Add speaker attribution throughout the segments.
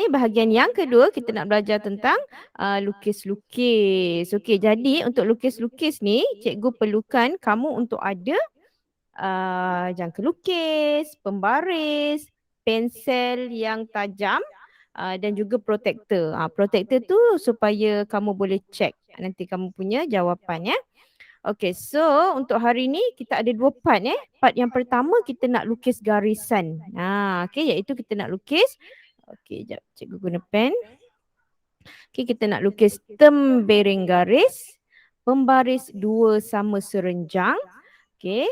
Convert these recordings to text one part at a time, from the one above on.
Speaker 1: bahagian yang kedua kita nak belajar tentang lukis-lukis. Okey, jadi untuk lukis-lukis ni, cikgu perlukan kamu untuk ada jangka lukis, pembaris, pensel yang tajam dan juga protektor. Protektor tu supaya kamu boleh check nanti kamu punya jawapan ya. Okay, so untuk hari ni kita ada dua part Part yang pertama kita nak lukis garisan. Okay, iaitu kita nak lukis. Okay, jap cikgu guna pen. Okay, kita nak lukis tembereng garis, pembaris dua sama serenjang. Okay,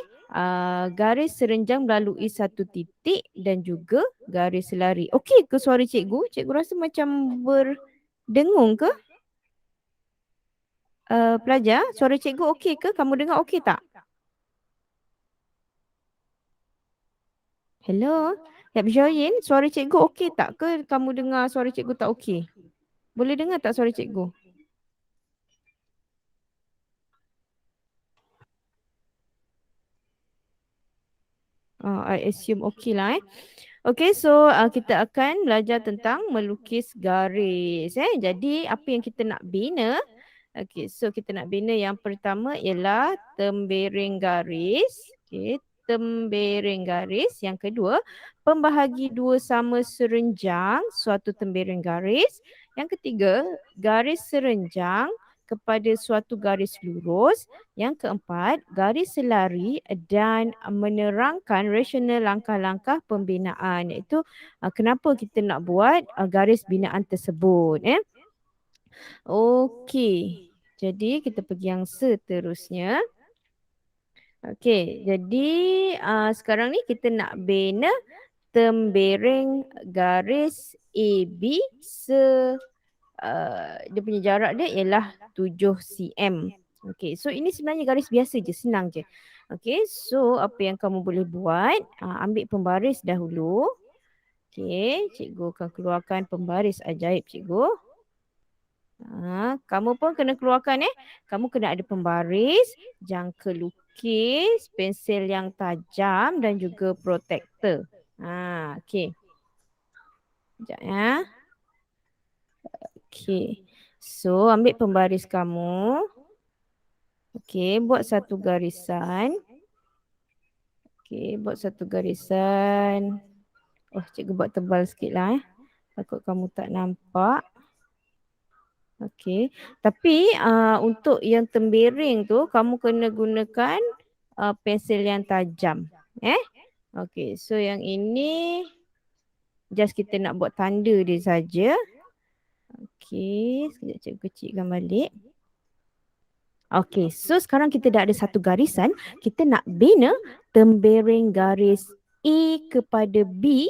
Speaker 1: garis serenjang melalui satu titik dan juga garis selari. Okey ke suara cikgu? Cikgu rasa macam berdengung ke? Pelajar, suara cikgu okey ke? Kamu dengar okey tak? Hello? Yap Joyin, suara cikgu okey tak ke? Kamu dengar suara cikgu tak okey? Boleh dengar tak suara cikgu? I assume okey lah Okay, so kita akan belajar tentang melukis garis. Jadi apa yang kita nak bina? Okay, so kita nak bina yang pertama ialah tembereng garis. Okay, tembereng garis. Yang kedua, pembahagi dua sama serenjang suatu tembereng garis. Yang ketiga, garis serenjang kepada suatu garis lurus. Yang keempat, garis selari dan menerangkan rasional langkah-langkah pembinaan. Iaitu kenapa kita nak buat garis binaan tersebut. Okey. Jadi kita pergi yang seterusnya. Okey, jadi sekarang ni kita nak bina tembereng garis AB dia punya jarak dia ialah 7 cm. Okey, so ini sebenarnya garis biasa je, senang je. Okey, so apa yang kamu boleh buat, ambil pembaris dahulu. Okey, cikgu akan keluarkan pembaris ajaib cikgu. Kamu pun kena keluarkan Kamu kena ada pembaris, jangka lukis, pensel yang tajam dan juga protektor. Okey. Sekejap ya. Okey. So, ambil pembaris kamu. Okey, buat satu garisan. Okey, buat satu garisan. Oh, cikgu buat tebal sikit lah Takut kamu tak nampak. Okey, tapi untuk yang tembereng tu kamu kena gunakan pensel yang tajam. Okey, so yang ini just kita nak buat tanda dia saja. Okey, sekejap cikgu kecilkan balik. Okey, so sekarang kita dah ada satu garisan. Kita nak bina tembereng garis A kepada B.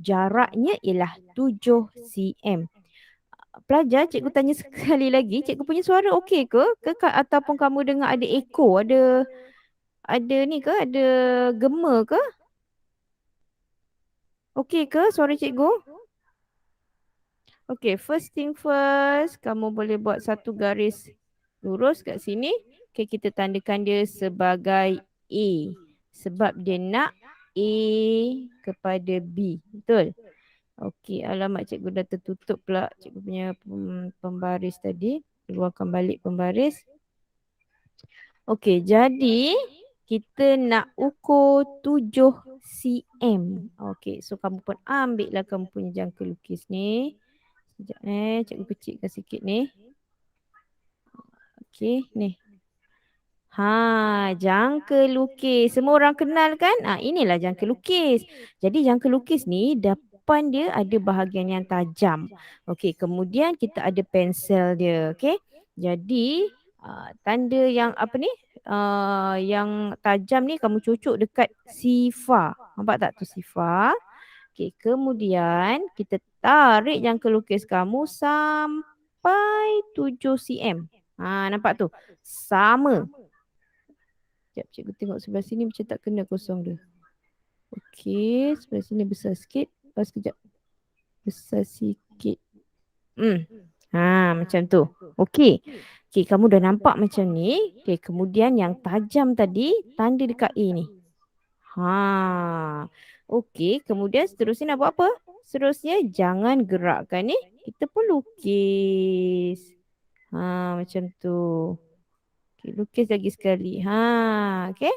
Speaker 1: Jaraknya ialah 7 cm. Pelajar, cikgu tanya sekali lagi, cikgu punya suara okey ke? Ataupun kamu dengar ada echo, ada ni ke? Ada gema ke? Okey ke suara cikgu? Okey, first thing first, kamu boleh buat satu garis lurus kat sini. Okey, kita tandakan dia sebagai A. Sebab dia nak A kepada B. Betul? Okey, alamak cikgu dah tertutup pula cikgu punya pembaris tadi. Keluarkan balik pembaris. Okey, jadi kita nak ukur 7 cm. Okey, so kamu pun ambil lah kamu punya jangka lukis ni. Sekejap cikgu kecilkan sikit ni. Okey, ni. Jangka lukis. Semua orang kenal kan? Inilah jangka lukis. Jadi jangka lukis ni depan dia ada bahagian yang tajam. Okey, kemudian kita ada pensel dia. Okey. Jadi tanda yang apa ni? Yang tajam ni kamu cucuk dekat sifar. Nampak tak tu sifar? Okey, kemudian kita tarik jangka lukis kamu sampai 7 cm. Nampak tu? Sama. Sekejap, cikgu tengok sebelah sini macam tak kena kosong dia. Okey, sebelah sini besar sikit. Lepas sekejap. Besar sikit. Macam tu. Okey. Okey, kamu dah nampak macam ni. Okey, kemudian yang tajam tadi, tanda dekat A ni. Okey, kemudian seterusnya nak buat apa? seterusnya jangan gerakkan ni. Kita pun lukis. Macam tu. Okay, lukis lagi sekali. Okay.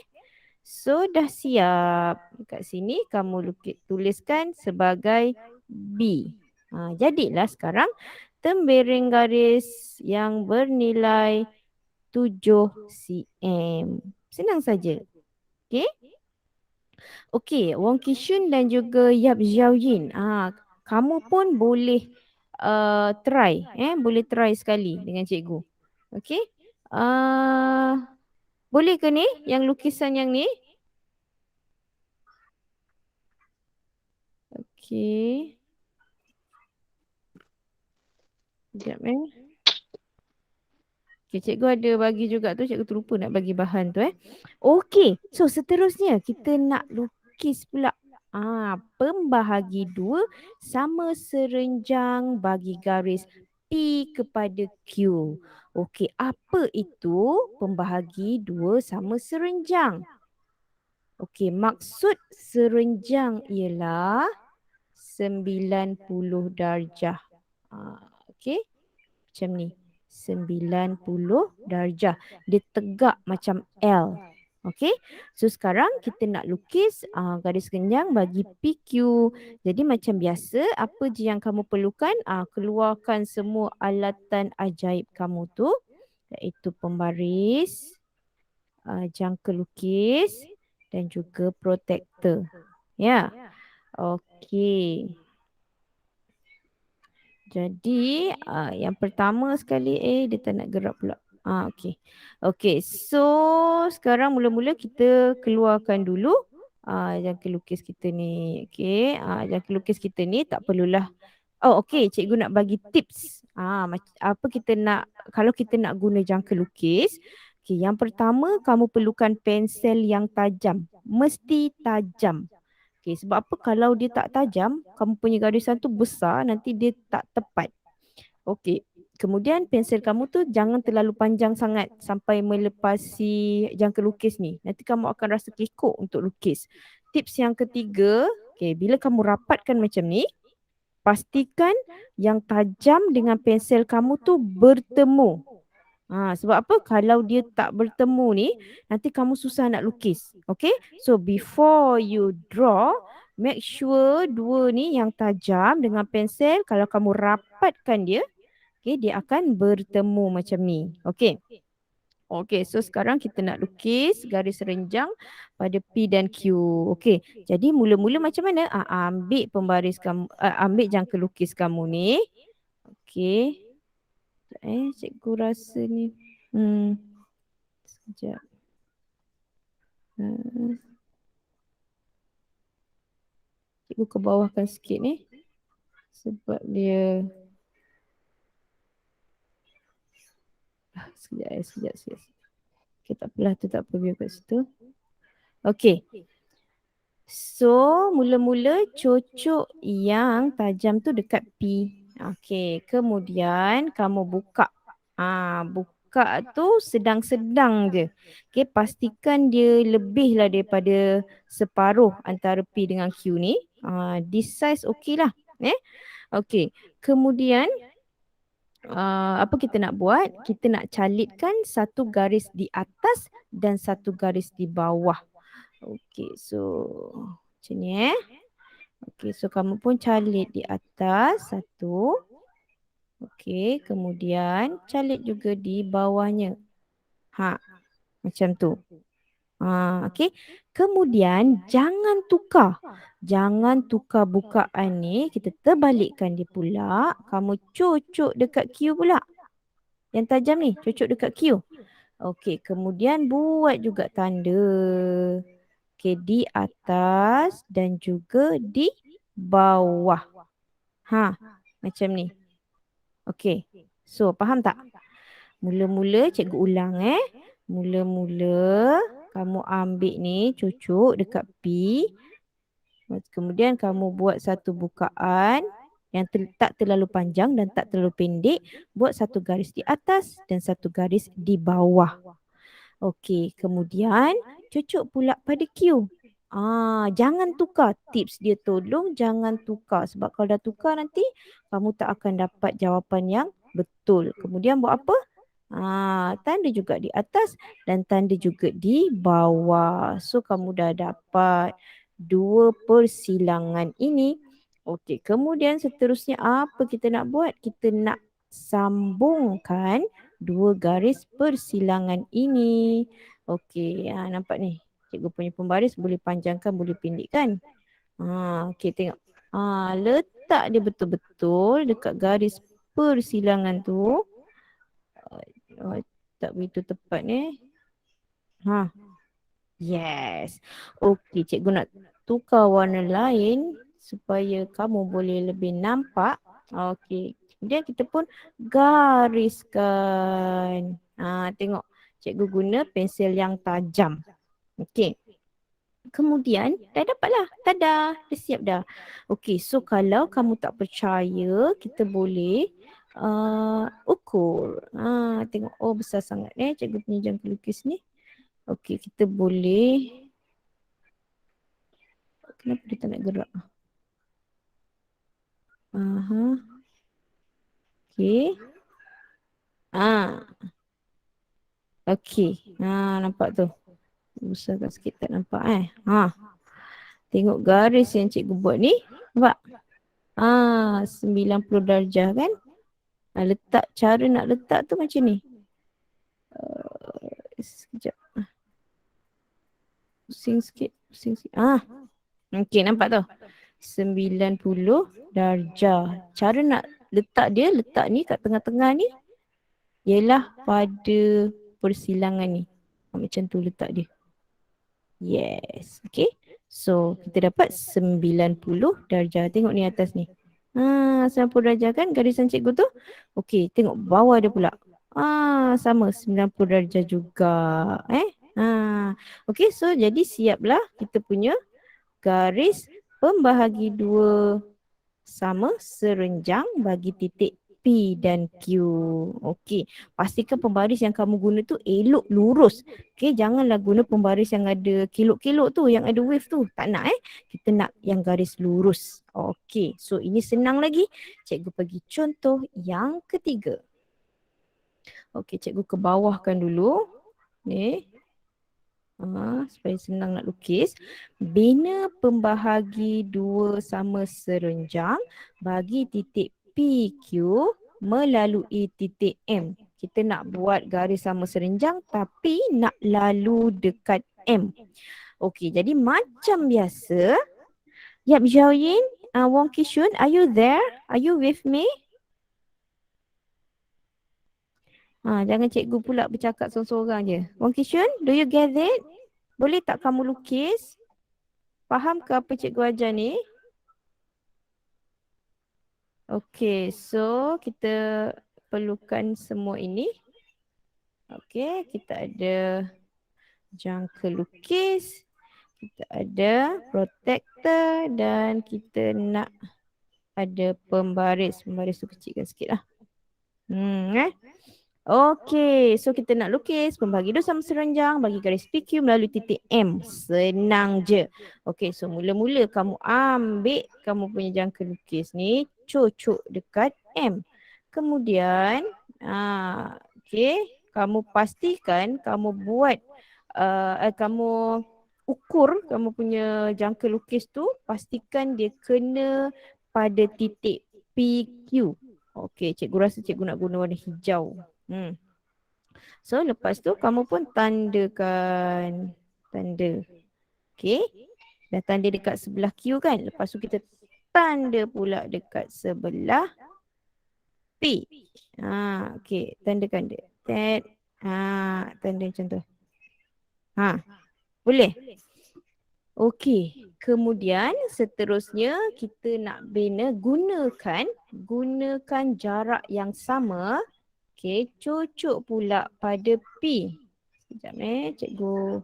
Speaker 1: So dah siap. Kat sini kamu tuliskan sebagai B. Jadilah sekarang tembereng garis yang bernilai 7 cm. Senang saja. Okey. Okey, Wong Kishun dan juga Yap Xiaoyin. Kamu pun boleh try. Boleh try sekali dengan cikgu. Okey. Boleh ke ni? Yang lukisan yang ni? Okey. Sekejap Okay, cikgu ada bagi juga tu. Cikgu terlupa nak bagi bahan tu Okey. So seterusnya kita nak lukis pula. Pembahagi 2 sama serenjang bagi garis P kepada Q. Okey, apa itu pembahagi 2 sama serenjang? Okey, maksud serenjang ialah 90 darjah. Okey, macam ni. 90 darjah. Dia tegak macam L. Okey. So sekarang kita nak lukis garis kenyang bagi PQ. Jadi macam biasa, apa je yang kamu perlukan? Keluarkan semua alatan ajaib kamu tu. Iaitu pembaris, jangka lukis dan juga protektor. Ya. Okey. Jadi yang pertama sekali dia tak nak gerak pula. Okey. Okey, so sekarang mula-mula kita keluarkan dulu jangka lukis kita ni. Okey, jangka lukis kita ni tak perlulah. Oh okey, cikgu nak bagi tips. Apa kita nak kalau kita nak guna jangka lukis. Okey, yang pertama kamu perlukan pensel yang tajam. Mesti tajam. Okay, sebab apa kalau dia tak tajam, kamu punya garisan tu besar, nanti dia tak tepat. Okey. Kemudian pensel kamu tu jangan terlalu panjang sangat sampai melepasi jangka lukis ni. Nanti kamu akan rasa kekok untuk lukis. Tips yang ketiga, okay, bila kamu rapatkan macam ni, pastikan yang tajam dengan pensel kamu tu bertemu. Sebab apa? Kalau dia tak bertemu ni, nanti kamu susah nak lukis. Okay? So, before you draw, make sure dua ni yang tajam dengan pensel, kalau kamu rapatkan dia, okay, dia akan bertemu macam ni. Okay? Okay, so sekarang kita nak lukis garis renjang pada P dan Q. Okay, jadi mula-mula macam mana? Ambil pembaris kamu, ambil jangka lukis kamu ni. Okay. Cikgu rasa ni. Sekejap. Cikgu ke bawahkan sikit ni. Sebab dia. Sekejap. Okay, tak apalah tu, tak apa, biar kat situ. Okay. So, mula-mula cocok yang tajam tu dekat P. Okay, kemudian kamu buka. Buka tu sedang-sedang je. Okay, pastikan dia lebih lah daripada separuh antara P dengan Q ni. This size okey lah. Okay, kemudian apa kita nak buat? Kita nak calitkan satu garis di atas dan satu garis di bawah. Okay, so macam ni Okay, so kamu pun calit di atas satu. Okay, kemudian calit juga di bawahnya. Macam tu. Okay, kemudian jangan tukar. Jangan tukar bukaan ni. Kita terbalikkan dia pula. Kamu cucuk dekat Q pula. Yang tajam ni, cucuk dekat Q. Okay, kemudian buat juga tanda. Okay, di atas dan juga di bawah. Macam ni. Okay, so faham tak? Mula-mula cikgu ulang Mula-mula kamu ambil ni cucuk dekat P. Kemudian kamu buat satu bukaan yang tak terlalu panjang dan tak terlalu pendek. Buat satu garis di atas dan satu garis di bawah. Okey, kemudian cucuk pula pada Q. Jangan tukar tips dia, tolong jangan tukar. Sebab kalau dah tukar nanti kamu tak akan dapat jawapan yang betul. Kemudian buat apa? Tanda juga di atas dan tanda juga di bawah. So kamu dah dapat dua persilangan ini. Okey, kemudian seterusnya apa kita nak buat? Kita nak sambungkan dua garis persilangan ini. Okey, nampak ni. Cikgu punya pembaris boleh panjangkan, boleh pendekkan. Okey, tengok. Letak dia betul-betul dekat garis persilangan tu. Tak begitu tepat ni. Yes. Okey, cikgu nak tukar warna lain supaya kamu boleh lebih nampak. Okey. Kemudian kita pun gariskan. Tengok. Cikgu guna pensel yang tajam. Okey. Kemudian dah dapatlah. Tada, dah siap dah. Okey, so kalau kamu tak percaya, kita boleh ukur. Tengok, oh besar sangat cikgu punya jangka lukis ni. Okey, kita boleh. Kenapa dia tak nak gerak? Okey. Okey. Nampak tu. Besarkan sikit tak nampak Tengok garis yang cikgu buat ni. Nampak? 90 darjah kan? Letak, cara nak letak tu macam ni. Sekejap. Pusing sikit. Okey, nampak tu? 90 darjah. Cara nak letak dia, letak ni kat tengah-tengah ni, ialah pada persilangan ni. Macam tu letak dia. Yes. Okay. So, kita dapat 90 darjah. Tengok ni atas ni. 90 darjah kan garisan cikgu tu? Okay, tengok bawah dia pula. Sama 90 darjah juga. Okay, so jadi siaplah kita punya garis pembahagi dua sama serenjang bagi titik P dan Q. Okey, pastikan pembaris yang kamu guna tu elok lurus. Okey, janganlah guna pembaris yang ada kelok-kelok tu, yang ada wave tu. Tak nak Kita nak yang garis lurus. Okey, so ini senang lagi. Cikgu bagi contoh yang ketiga. Okey, cikgu ke bawahkan dulu. Ni. Supaya senang nak lukis. Bina pembahagi dua sama serenjang bagi titik PQ melalui titik M. Kita nak buat garis sama serenjang tapi nak lalu dekat M. Okey, jadi macam biasa. Yap, Xiaoyin, Wong Kishun, are you there? Are you with me? Jangan cikgu pula bercakap seorang-seorang je. Wong Kishun, do you get it? Boleh tak kamu lukis? Faham ke apa cikgu ajar ni? Okey, so kita perlukan semua ini. Okey, kita ada jangka lukis, kita ada protector dan kita nak ada pembaris. Pembaris tu kecilkan sikit lah. Okey, so kita nak lukis pembahagi dua sama serenjang bagi garis PQ melalui titik M. Senang je. Okey, so mula-mula kamu ambil kamu punya jangka lukis ni, cucuk dekat M. Kemudian, okey, kamu pastikan kamu buat, kamu ukur kamu punya jangka lukis tu, pastikan dia kena pada titik PQ. Okey, cikgu rasa cikgu nak guna warna hijau. So lepas tu kamu pun tandakan. Tanda. Okey. Dah tanda dekat sebelah Q kan. Lepas tu kita tanda pula dekat sebelah P. Okey. Tandakan dia. Tanda macam tu. Boleh? Okey. Kemudian seterusnya kita nak bina gunakan jarak yang sama. Okey, cucuk pula pada P. Sekejap cikgu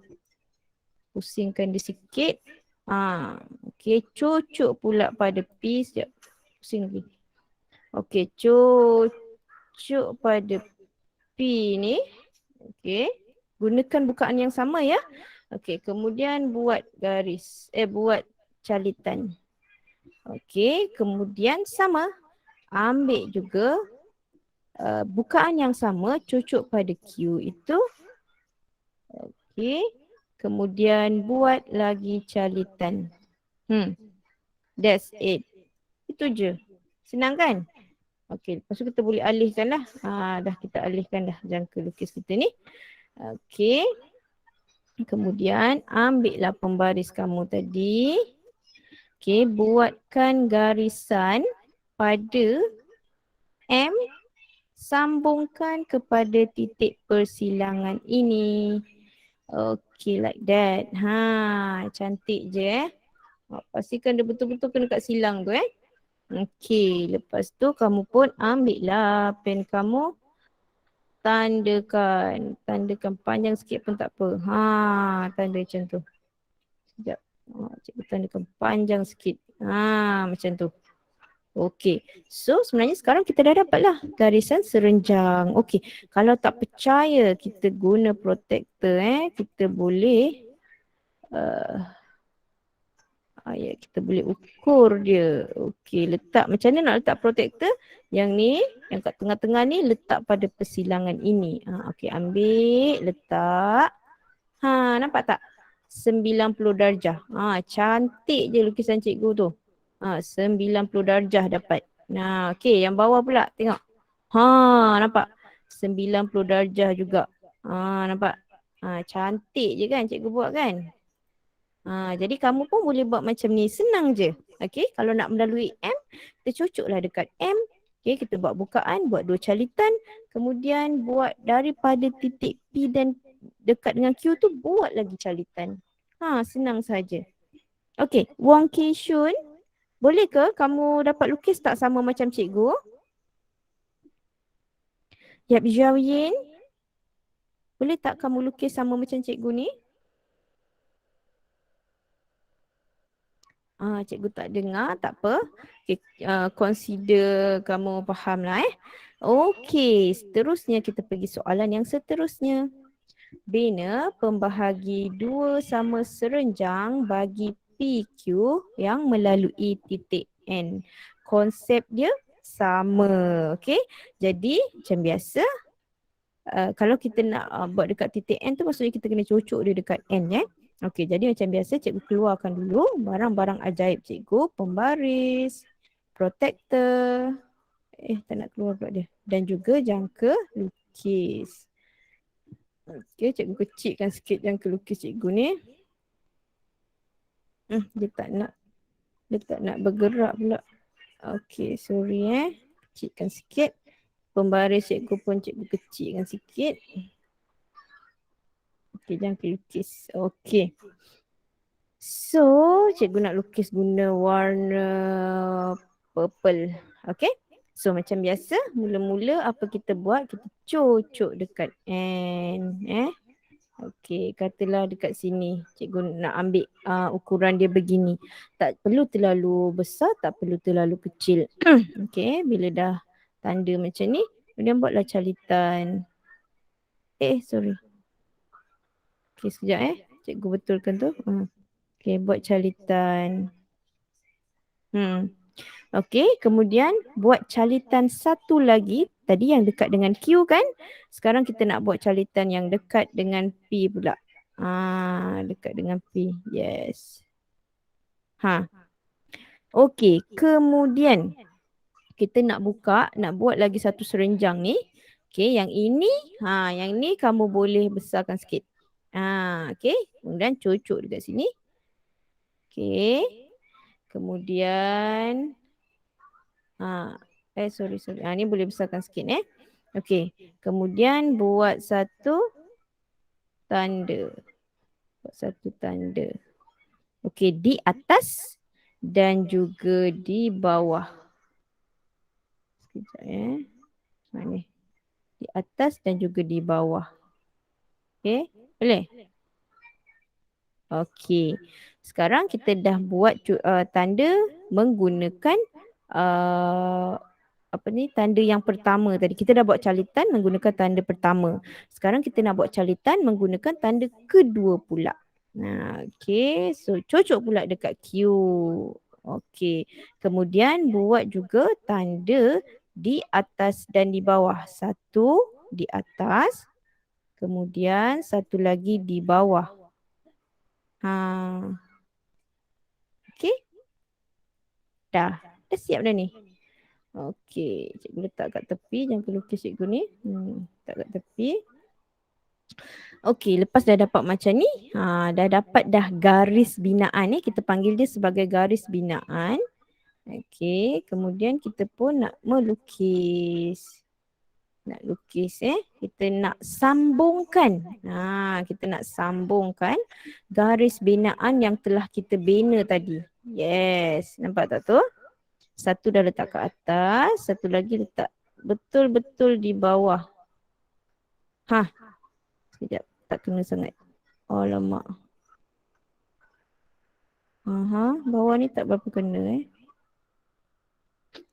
Speaker 1: pusingkan dia sikit. Okey, cucuk pula pada P. Sekejap, pusing lagi. Okey, cucuk pada P ni. Okey, gunakan bukaan yang sama ya. Okey, kemudian buat garis, buat calitan. Okey, kemudian sama. Ambil juga bukaan yang sama, cucuk pada Q itu. Okey, kemudian buat lagi calitan. That's it. Itu je. Senang kan? Okey, lepas tu kita boleh alihkan lah. Dah kita alihkan dah jangka lukis kita ni. Okey. Kemudian ambillah pembaris kamu tadi. Okey, buatkan garisan pada M, sambungkan kepada titik persilangan ini. Okey, like that. Cantik je pastikan dia betul-betul kena kat silang tu Okey, lepas tu kamu pun ambillah pen kamu. Tandakan panjang sikit pun tak apa. Tanda macam tu. Sekejap. Cikgu tandakan panjang sikit. Macam tu. Okey. So sebenarnya sekarang kita dah dapatlah garisan serenjang. Okey. Kalau tak percaya kita guna protektor kita boleh kita boleh ukur dia. Okey, letak macam mana nak letak protektor? Yang ni, yang kat tengah-tengah ni letak pada persilangan ini. Okey, ambil, letak. Nampak tak? 90 darjah. Cantik je lukisan cikgu tu. 90 darjah dapat. Okey, yang bawah pula tengok. Nampak? 90 darjah juga. Nampak? Cantik je kan cikgu buat kan? Jadi kamu pun boleh buat macam ni. Senang je. Okey, kalau nak melalui M, kita cucuklah dekat M. Okey, kita buat bukaan, buat 2 calitan. Kemudian buat daripada titik P dan dekat dengan Q tu, buat lagi calitan. Senang saja. Okey, Wong Ki Shun, boleh ke kamu dapat lukis tak sama macam cikgu? Yap Zhao Yin, boleh tak kamu lukis sama macam cikgu ni? Cikgu tak dengar, tak apa. Okay, consider kamu faham lah Okey, seterusnya kita pergi soalan yang seterusnya. Bina pembahagi 2 sama serenjang bagi PQ yang melalui titik N. Konsep dia sama. Okey, jadi macam biasa kalau kita nak buat dekat titik N tu maksudnya kita kena cucuk dia dekat N Okey, jadi macam biasa cikgu keluarkan dulu barang-barang ajaib cikgu, pembaris, protektor, tak nak keluar pula dia, dan juga jangka lukis. Okey, cikgu kecilkan sikit jangka lukis cikgu ni. Dia tak nak bergerak pula. Okey, sorry kecilkan sikit. Pembaris cikgu pun cikgu kecilkan sikit. Okey, jangka lukis. Okey. So, cikgu nak lukis guna warna purple. Okey. So, macam biasa, mula-mula apa kita buat? Kita cucuk dekat N. Okey, katalah dekat sini. Cikgu nak ambil ukuran dia begini. Tak perlu terlalu besar, tak perlu terlalu kecil. Okey, bila dah tanda macam ni, kemudian buatlah calitan. Sorry. Okey, sekejap Cikgu betulkan tu. Okey, buat calitan. Okey, kemudian buat calitan satu lagi. Tadi yang dekat dengan Q kan? Sekarang kita nak buat calitan yang dekat dengan P pula. Dekat dengan P. Yes. Okey, kemudian kita nak buka, nak buat lagi satu serenjang ni. Okey, yang ini, yang ni kamu boleh besarkan sikit. Okey, kemudian cucuk dekat sini. Okey. Kemudian sorry. Ni boleh besarkan sikit Okey. Kemudian buat satu tanda. Okey, di atas dan juga di bawah. Sekejap Mana? Di atas dan juga di bawah. Okey, boleh? Okey. Sekarang kita dah buat tanda menggunakan tanda yang pertama tadi. Kita dah buat calitan menggunakan tanda pertama. Sekarang kita nak buat calitan menggunakan tanda kedua pula. Nah, okey. So, cocok pula dekat Q. Okey. Kemudian buat juga tanda di atas dan di bawah. Satu di atas, kemudian satu lagi di bawah. Ha. Okey. Dah. Dah siap dah ni. Okey. Cikgu letak kat tepi. Jangan kelukis cikgu ni. Letak kat tepi. Okey, lepas dah dapat macam ni, dah dapat dah garis binaan ni, kita panggil dia sebagai garis binaan. Okey, kemudian kita pun nak melukis. Nak lukis kita nak sambungkan. Kita nak sambungkan garis binaan yang telah kita bina tadi. Yes, nampak tak tu? Satu dah letak ke atas, satu lagi letak betul-betul di bawah. Sekejap, tak kena sangat. Alamak. Bawah ni tak berapa kena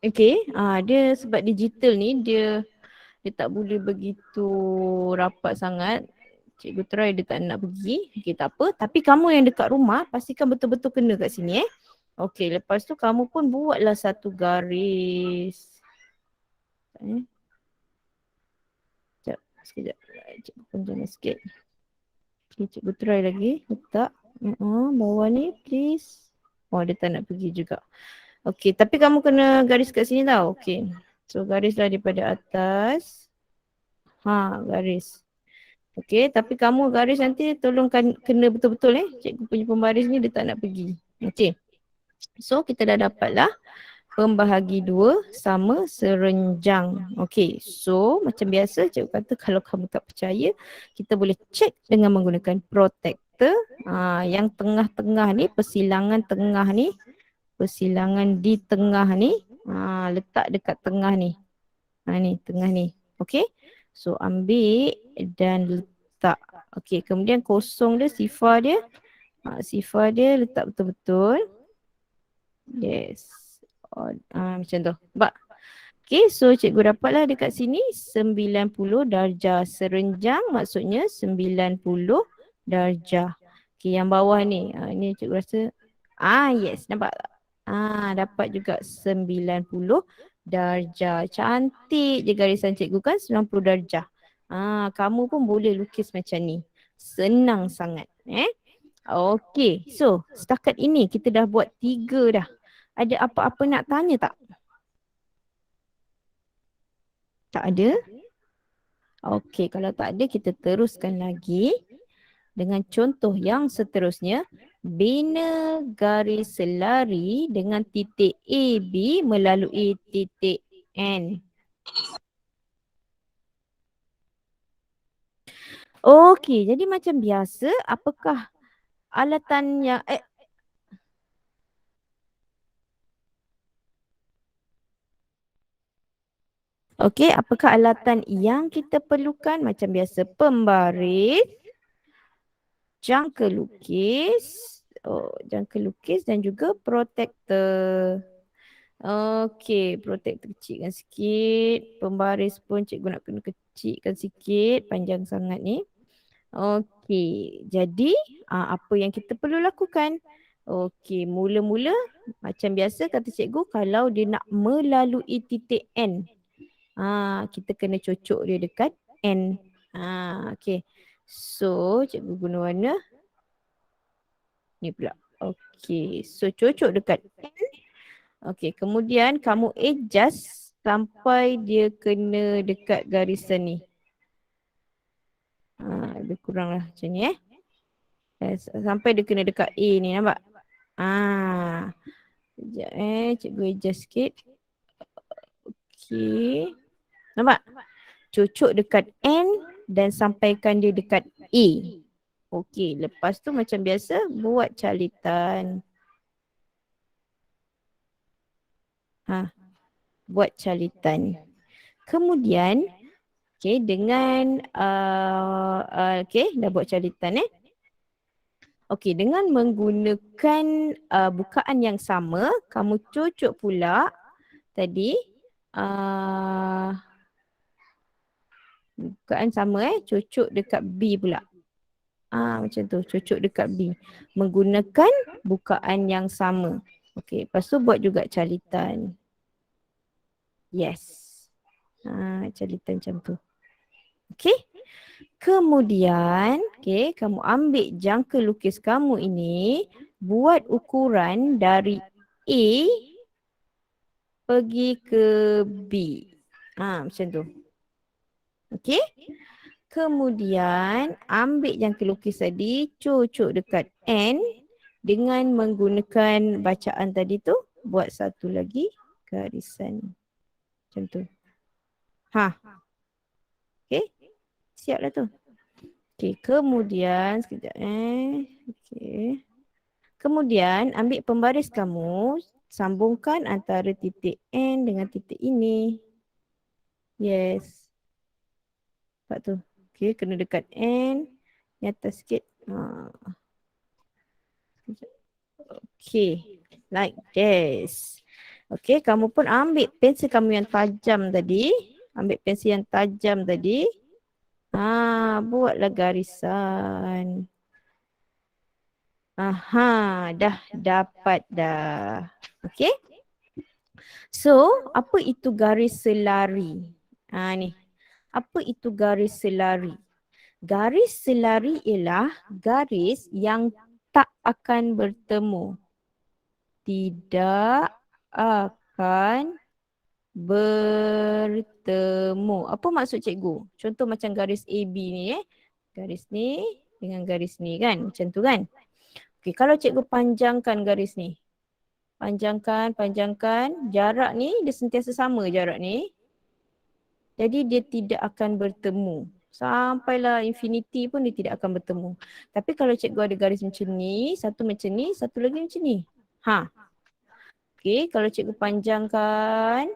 Speaker 1: Okey, dia sebab digital ni dia tak boleh begitu rapat sangat. Cikgu try dia tak nak pergi. Okey, tak apa. Tapi kamu yang dekat rumah pastikan betul-betul kena kat sini Okey, lepas tu kamu pun buatlah satu garis. Sekejap. Cikgu panjangkan sikit. Okay, cikgu try lagi. Letak. Bawah ni please. Oh, dia tak nak pergi juga. Okey, tapi kamu kena garis kat sini tau. Okey. So, garislah daripada atas. Garis. Okey, tapi kamu garis nanti tolong kena betul-betul Cikgu punya pembaris ni dia tak nak pergi. Okey. So, kita dah dapatlah pembahagi dua sama serenjang. Okey, so macam biasa cikgu kata kalau kamu tak percaya, kita boleh check dengan menggunakan protector. Yang tengah-tengah ni, persilangan tengah ni, persilangan di tengah ni, letak dekat tengah ni. Ni, tengah ni. Okey, so ambil dan letak. Okey, kemudian kosong dia, sifar dia. Sifar dia letak betul-betul. Yes. Macam tu. Nampak? Okay, so cikgu dapatlah dekat sini 90 darjah serenjang, maksudnya 90 darjah. Okay, yang bawah ni, ni cikgu rasa, yes, nampak tak? Dapat juga 90 darjah. Cantik je garisan cikgu kan, 90 darjah. Kamu pun boleh lukis macam ni. Senang sangat. Okay, so setakat ini kita dah buat 3 dah. Ada apa-apa nak tanya tak? Tak ada? Okey, kalau tak ada kita teruskan lagi dengan contoh yang seterusnya. Bina garis selari dengan titik A, B melalui titik N. Okey, jadi macam biasa, apakah alatan yang Okey, apakah alatan yang kita perlukan? Macam biasa, pembaris, jangka lukis, jangka lukis dan juga protektor. Okey, protektor kecilkan sikit. Pembaris pun cikgu nak kena kecilkan sikit, panjang sangat ni. Okey, jadi apa yang kita perlu lakukan? Okey, mula-mula macam biasa kata cikgu, kalau dia nak melalui titik N, kita kena cocok dia dekat N. Okey. So, cikgu guna warna ni pula. Okey. So, cocok dekat N. Okey. Kemudian kamu adjust sampai dia kena dekat garisan ni. Lebih kurang lah macam ni sampai dia kena dekat A ni, nampak? Sekejap cikgu adjust sikit. Okey. Nampak? Cocok dekat N dan sampaikan dia dekat A. Okey, lepas tu macam biasa buat calitan. Buat calitan. Kemudian, okey, dengan okey, dah buat calitan Okey, dengan menggunakan bukaan yang sama, kamu cocok pula tadi bukaan sama cocok dekat B pula. Macam tu, cucuk dekat B. Menggunakan bukaan yang sama. Okey, lepas tu buat juga calitan. Yes. Calitan macam tu. Okey. Kemudian, kamu ambil jangka lukis kamu ini, buat ukuran dari A pergi ke B. Macam tu. Okey. Kemudian, ambil jangka lukis tadi, cucuk dekat N dengan menggunakan bacaan tadi tu, buat satu lagi garisan. Macam tu. Okey. Siap dah tu. Okey, kemudian sekejap Okey. Kemudian ambil pembaris kamu, sambungkan antara titik N dengan titik ini. Yes. Nampak tu. Okey, kena dekat N. Yang atas sikit. Okey. Like this. Okey, kamu pun ambil pensel kamu yang tajam tadi. Ambil pensel yang tajam tadi. Buatlah garisan. Dah dapat dah. Okey. So, apa itu garis selari? Ni. Apa itu garis selari? Garis selari ialah garis yang tak akan bertemu. Tidak akan bertemu. Apa maksud cikgu? Contoh macam garis AB ni Garis ni dengan garis ni kan? Macam tu kan? Okey, kalau cikgu panjangkan garis ni. Panjangkan. Jarak ni dia sentiasa sama jarak ni. Jadi dia tidak akan bertemu. Sampailah infinity pun dia tidak akan bertemu. Tapi kalau cikgu ada garis macam ni, satu macam ni, satu lagi macam ni. Okey, kalau cikgu panjangkan.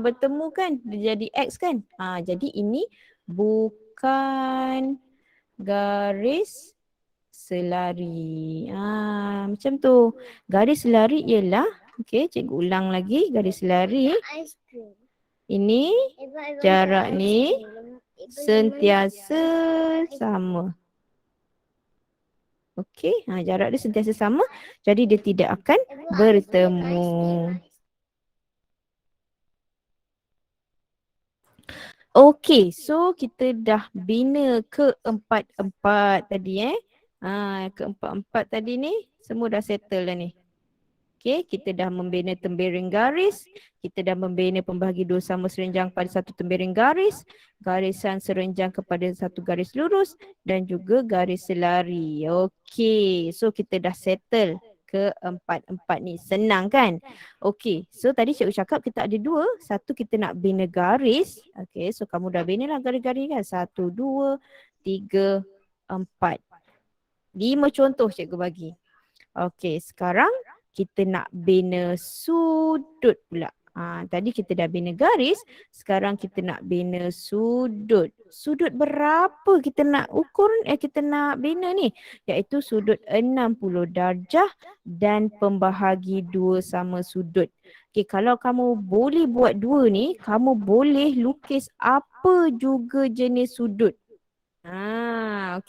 Speaker 1: Bertemu kan? Dia jadi X kan? Jadi ini bukan garis selari. Macam tu. Garis selari ialah, cikgu ulang lagi. Garis selari. Ini jarak ni sentiasa sama. Jarak dia sentiasa sama. Jadi dia tidak akan bertemu. So kita dah bina keempat-empat tadi keempat-empat tadi ni semua dah settle dah ni. Kita dah membina tembereng garis, kita dah membina pembahagi dua sama serenjang pada satu tembereng garis, garisan serenjang kepada satu garis lurus dan juga garis selari. So kita dah settle keempat-empat ni. Senang kan? So tadi cikgu cakap kita ada dua. Satu kita nak bina garis. So kamu dah bina lah garis-garis kan? 1, 2, 3, 4. 5 contoh cikgu bagi. Sekarang kita nak bina sudut pula. Tadi kita dah bina garis, sekarang kita nak bina sudut. Sudut berapa kita nak ukur, kita nak bina ni? Iaitu sudut 60 darjah dan pembahagi dua sama sudut. Kalau kamu boleh buat dua ni, kamu boleh lukis apa juga jenis sudut.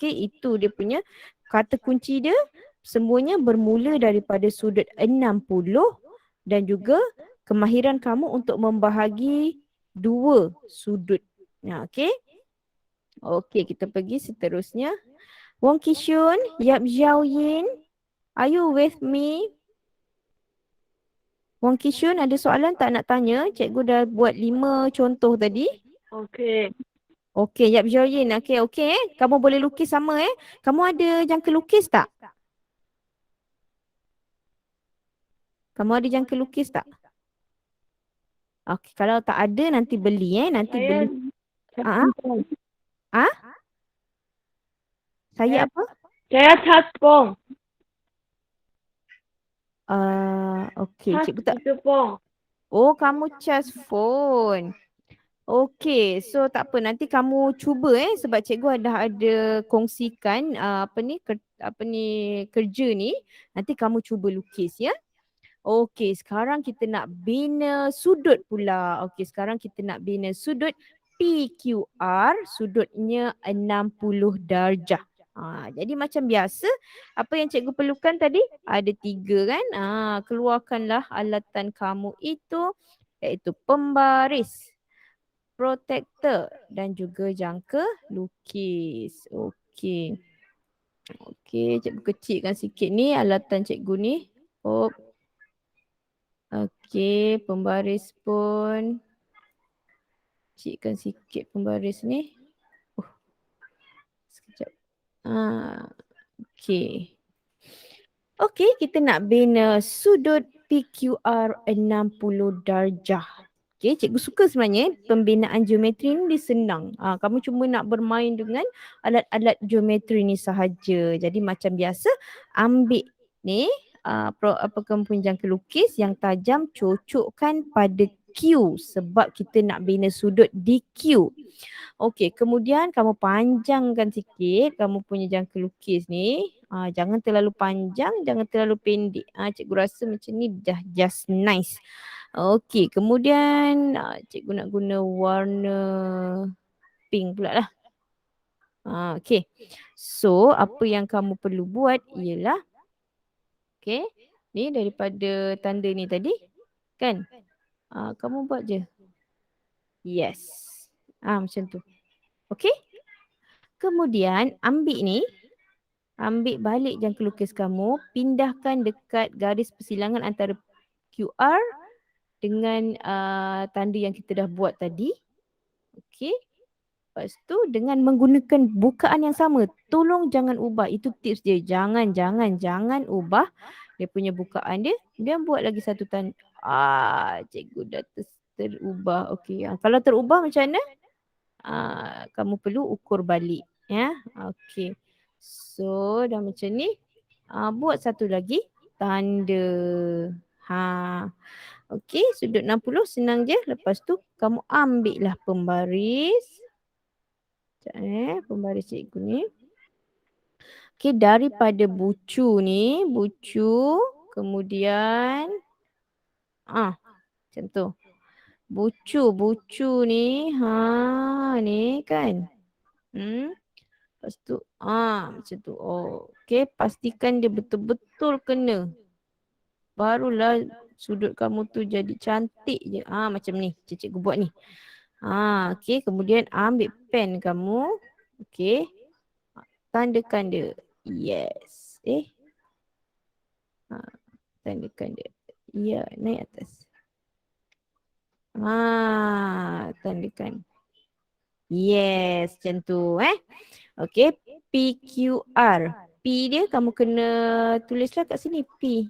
Speaker 1: Itu dia punya kata kunci dia. Semuanya bermula daripada sudut 60 dan juga kemahiran kamu untuk membahagi dua sudut. Kita pergi seterusnya. Wong Kishun, Yap Xiao Yin, are you with me? Wong Kishun ada soalan tak nak tanya? Cikgu dah buat 5 contoh tadi. Yap Xiao Yin. Kamu boleh lukis sama Kamu ada jangka lukis tak? Kamu ada jangka lukis tak? Kalau tak ada nanti beli beli. Saya apa?
Speaker 2: Saya touchphone.
Speaker 1: Cikgu tak.
Speaker 2: Touchphone.
Speaker 1: Kamu charge phone. So tak apa, nanti kamu cuba sebab cikgu dah ada kongsikan kerja ni. Nanti kamu cuba lukis ya. Sekarang kita nak bina sudut pula. Sekarang kita nak bina sudut PQR sudutnya 60 darjah. Jadi macam biasa, apa yang cikgu perlukan tadi? Ada 3 kan? Keluarkanlah alatan kamu itu, iaitu pembaris, protektor dan juga jangka lukis. Okey. Okey, cikgu kecilkan sikit ni alatan cikgu ni. Oh. Okey, pembaris pun kecilkan sikit pembaris ni. Sekejap. Okey. Okey, kita nak bina sudut PQR 60 darjah. Okey, cikgu suka sebenarnya pembinaan geometri ni dia senang. Kamu cuma nak bermain dengan alat-alat geometri ni sahaja. Jadi macam biasa, ambil ni apa kamu punya jangka lukis yang tajam, cocokkan pada Q sebab kita nak bina sudut di Q. Okey, kemudian kamu panjangkan sikit kamu punya jangka lukis ni. Jangan terlalu panjang, jangan terlalu pendek. Cikgu rasa macam ni dah just nice. Okey, kemudian cikgu nak guna warna pink pula lah. Okey. So, apa yang kamu perlu buat ialah, okey, ni daripada tanda ni tadi, kan? Kamu buat je. Yes. Macam tu. Okey? Kemudian ambil balik jangka lukis kamu, pindahkan dekat garis persilangan antara QR dengan tanda yang kita dah buat tadi. Okey. Lepas tu dengan menggunakan bukaan yang sama. Tolong jangan ubah. Itu tips dia. Jangan ubah dia punya bukaan dia. Dia buat lagi satu tanda. Cikgu dah terubah. Okey. Kalau terubah macam mana? Kamu perlu ukur balik. Ya. Okey. So dah macam ni. Buat satu lagi tanda. Okey, sudut 60 senang je. Lepas tu kamu ambil lah pembaris. Sekejap pembaris cikgu ni. Okey, daripada bucu ni, kemudian macam tu. Bucu ni, ni kan. Lepas tu, macam tu. Okey, pastikan dia betul-betul kena. Barulah sudut kamu tu jadi cantik je. Macam ni, cikgu buat ni. Okey, kemudian ambil pen kamu. Okey. Tandakan dia. Yes. Tandakan dia. Ya, naik atas. Tandakan. Yes, macam tu Okey, PQR. P dia kamu kena tulislah kat sini P.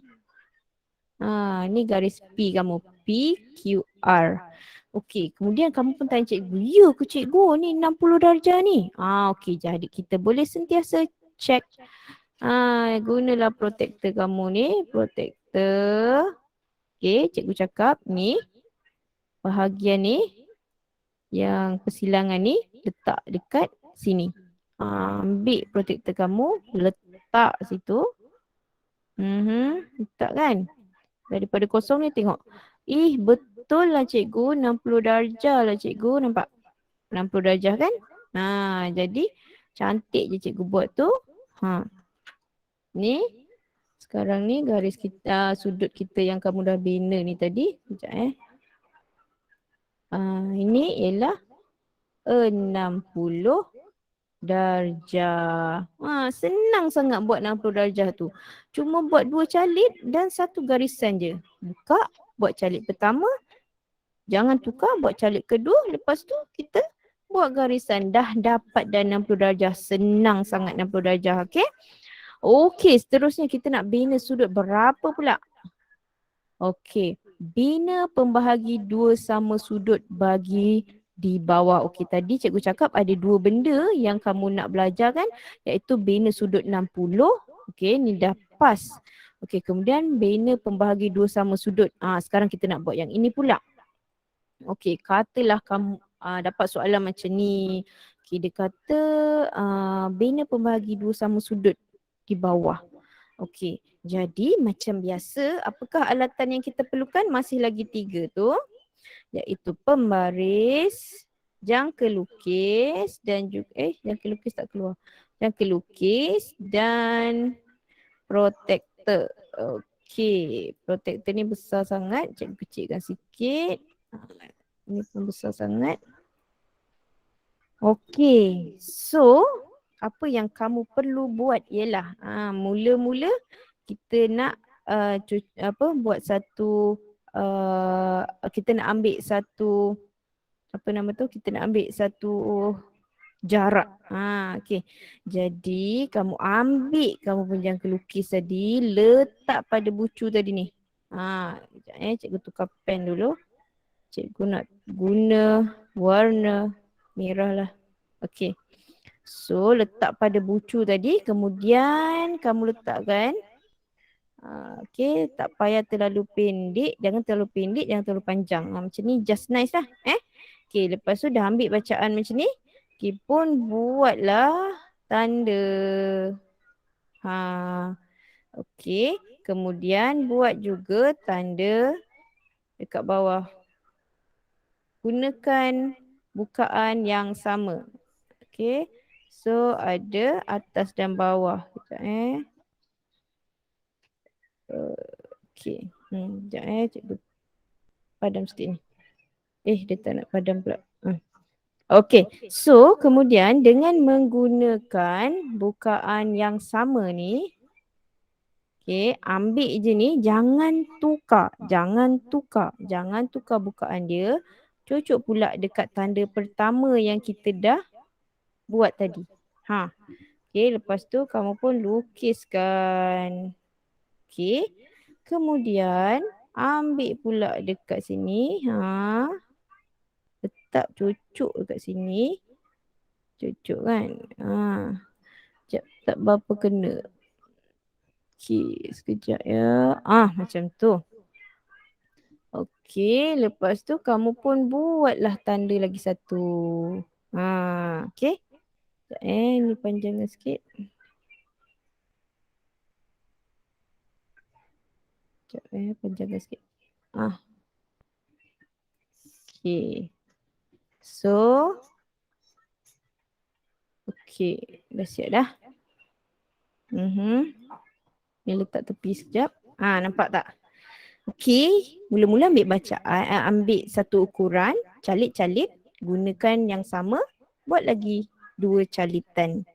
Speaker 1: Ni garis P kamu. PQR. Okey, kemudian kamu pun tanya cikgu, ya ke cikgu ni 60 darjah ni? Okey, jadi kita boleh sentiasa check. Gunalah protektor kamu ni, protektor. Okey, cikgu cakap ni bahagian ni yang persilangan ni letak dekat sini. Ambil protektor kamu, letak situ. Letak kan? Daripada kosong ni tengok. Betul lah cikgu, 60 darjah lah cikgu, nampak? 60 darjah kan? Jadi cantik je cikgu buat tu. Ni sekarang ni garis kita, sudut kita yang kamu dah bina ni tadi. Sekejap ini ialah 60 darjah. Senang sangat buat 60 darjah tu. Cuma buat 2 calit dan 1 garisan je. Buka, buat calit pertama. Jangan tukar, buat calit kedua. Lepas tu kita buat garisan. Dah dapat dah 60 darjah. Senang sangat 60 darjah. Okey? Okey, seterusnya kita nak bina sudut berapa pula? Okey, bina pembahagi 2 sama sudut bagi di bawah. Okey, tadi cikgu cakap ada 2 benda yang kamu nak belajar kan, iaitu bina sudut 60. Okey, ni dah pas. Okey, kemudian bina pembahagi 2 sama sudut. Sekarang kita nak buat yang ini pula. Okey, katalah kamu dapat soalan macam ni. Okey, dia kata bina pembahagi 2 sama sudut di bawah. Okey, jadi macam biasa, apakah alatan yang kita perlukan? Masih lagi 3 tu, iaitu pembaris, jangka lukis dan juga jangka lukis tak keluar. Jangka lukis dan protektor. Okey, protektor ni besar sangat. Cikgu kecilkan sikit. Ini pun besar sangat. Okey, so apa yang kamu perlu buat ialah mula-mula kita nak buat satu kita nak ambil satu apa nama tu, kita nak ambil satu jarak. Okey. Jadi kamu ambil kamu punya jangka lukis tadi, letak pada bucu tadi ni. Sekejap cikgu tukar pen dulu. Cikgu nak guna warna merah lah. Okey. So letak pada bucu tadi, kemudian kamu letakkan okey, tak payah terlalu pendek, jangan terlalu pendek, jangan terlalu panjang. Macam ni just nice lah. Okey, lepas tu dah ambil bacaan macam ni, kita pun buatlah tanda. Okey, kemudian buat juga tanda dekat bawah. Gunakan bukaan yang sama. Okey. So ada atas dan bawah. Sekejap Okey. Sekejap cikgu padam sikit ni. Dia tak nak padam pula. Okey. So kemudian dengan menggunakan bukaan yang sama ni, okey, ambil je ni, jangan tukar. Jangan tukar bukaan dia. Cucuk pula dekat tanda pertama yang kita dah buat tadi. Okey, lepas tu kamu pun lukiskan. Okey. Kemudian ambil pula dekat sini. Letak cucuk dekat sini. Cucuk kan. Sekejap, tak berapa kena. Okey, sekejap ya. Macam tu. Okey, lepas tu kamu pun buatlah tanda lagi satu. Okey. Ni panjangkan sikit. Sekejap panjangkan sikit. Okey. So, okey, dah siap dah. Ni letak tepi sekejap. Nampak tak? Okey, mula-mula ambil bacaan, ambil satu ukuran, calit-calit, gunakan yang sama, buat lagi 2 calitan.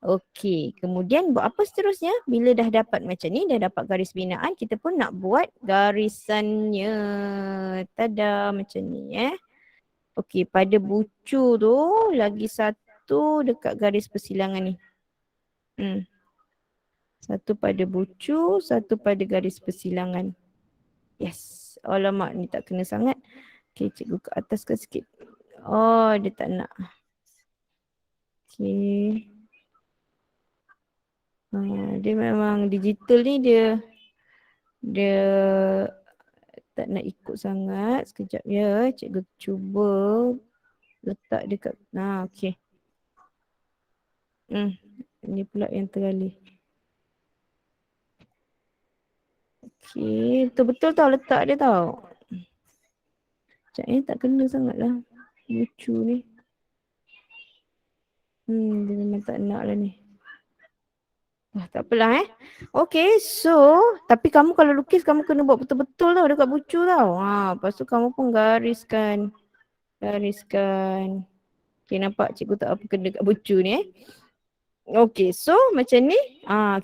Speaker 1: Okey, kemudian buat apa seterusnya? Bila dah dapat macam ni, dah dapat garis binaan, kita pun nak buat garisannya. Tada, macam ni Okey, pada bucu tu lagi satu dekat garis persilangan ni. Satu pada bucu, satu pada garis persilangan. Yes. Alamak, ni tak kena sangat. Okey, cikgu ke ataskan sikit. Dia tak nak. Okey. Dia memang digital ni dia tak nak ikut sangat. Sekejap ya, cikgu cuba letak dekat. Okey. Ini pula yang tergalih. Okey, betul-betul tau letak dia tau. Sekejap tak kena sangat lah bucu ni. Dia memang tak nak lah ni. Tak apalah Okey, so tapi kamu kalau lukis kamu kena buat betul-betul tau dekat bucu tau. Lepas tu kamu pun gariskan. Okey, nampak cikgu tak apa kena dekat bucu ni Okey, so macam ni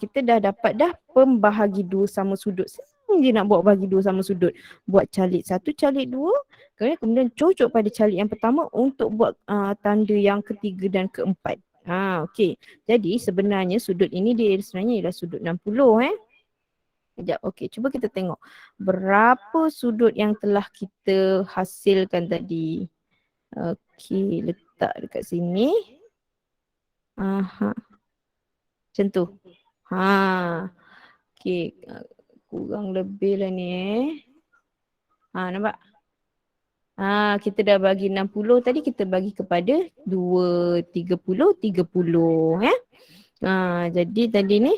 Speaker 1: kita dah dapat dah pembahagi dua sama sudut. Senang je nak buat bahagi dua sama sudut. Buat calit satu, calit dua. Kemudian cocok pada calit yang pertama untuk buat tanda yang ketiga dan keempat. Okey. Jadi sebenarnya sudut ini dia sebenarnya ialah sudut 60 Sekejap. Okey, cuba kita tengok berapa sudut yang telah kita hasilkan tadi. Okey, letak dekat sini. Macam tu. Okey, kurang lebih lah ni nampak? Kita dah bagi 60 tadi, kita bagi kepada 2, 30, 30 jadi tadi ni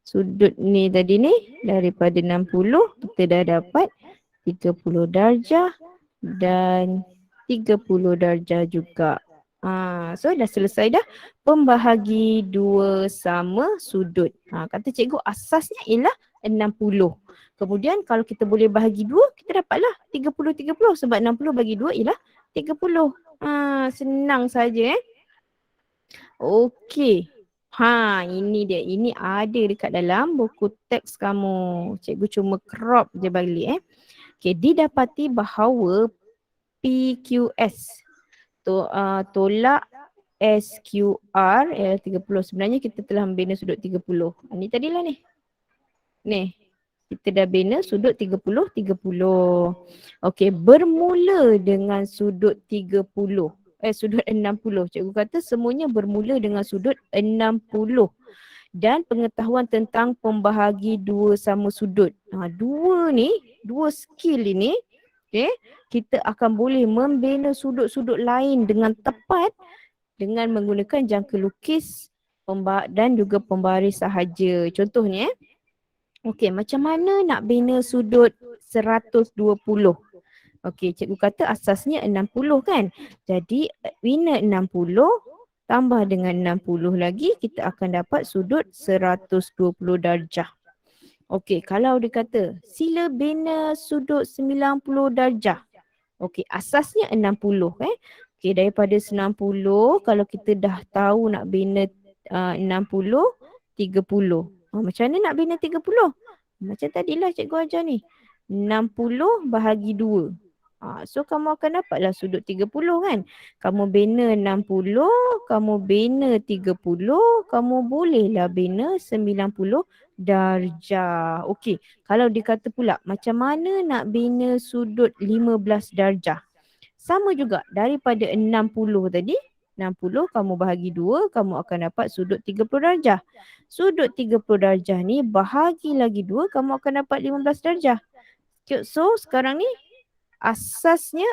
Speaker 1: sudut ni tadi ni daripada 60 kita dah dapat 30 darjah dan 30 darjah juga. So dah selesai dah. Pembahagi dua sama sudut. Kata cikgu asasnya ialah 60. Kemudian kalau kita boleh bahagi dua, kita dapatlah 30-30 sebab 60 bagi dua ialah 30. Senang saja Okey. Ini dia. Ini ada dekat dalam buku teks kamu. Cikgu cuma crop je balik Okey, didapati bahawa PQS tolak SQR ialah 30. Sebenarnya kita telah membina sudut 30. Ini tadilah ni. Ni. Kita dah bina sudut 30, 30. Okey, bermula dengan sudut 30. Sudut 60. Cikgu kata semuanya bermula dengan sudut 60. Dan pengetahuan tentang pembahagi dua sama sudut. Dua skill ini, kita akan boleh membina sudut-sudut lain dengan tepat dengan menggunakan jangka lukis dan juga pembaris sahaja. Contohnya, okey, macam mana nak bina sudut 120? Okey, cikgu kata asasnya 60 kan? Jadi, bina 60 tambah dengan 60 lagi, kita akan dapat sudut 120 darjah. Okey, kalau dia kata, sila bina sudut 90 darjah. Okey, asasnya 60 Okey, daripada 90, kalau kita dah tahu nak bina 60, 30. Macam mana nak bina 30? Macam tadilah cikgu ajar ni. 60 bahagi 2. So kamu akan dapatlah sudut 30 kan. Kamu bina 60, kamu bina 30, kamu bolehlah bina 90 darjah. Okey, kalau dikata pula macam mana nak bina sudut 15 darjah. Sama juga daripada 60 tadi, 60 kamu bahagi 2, kamu akan dapat sudut 30 darjah. Sudut 30 darjah ni bahagi lagi 2, kamu akan dapat 15 darjah. So sekarang ni asasnya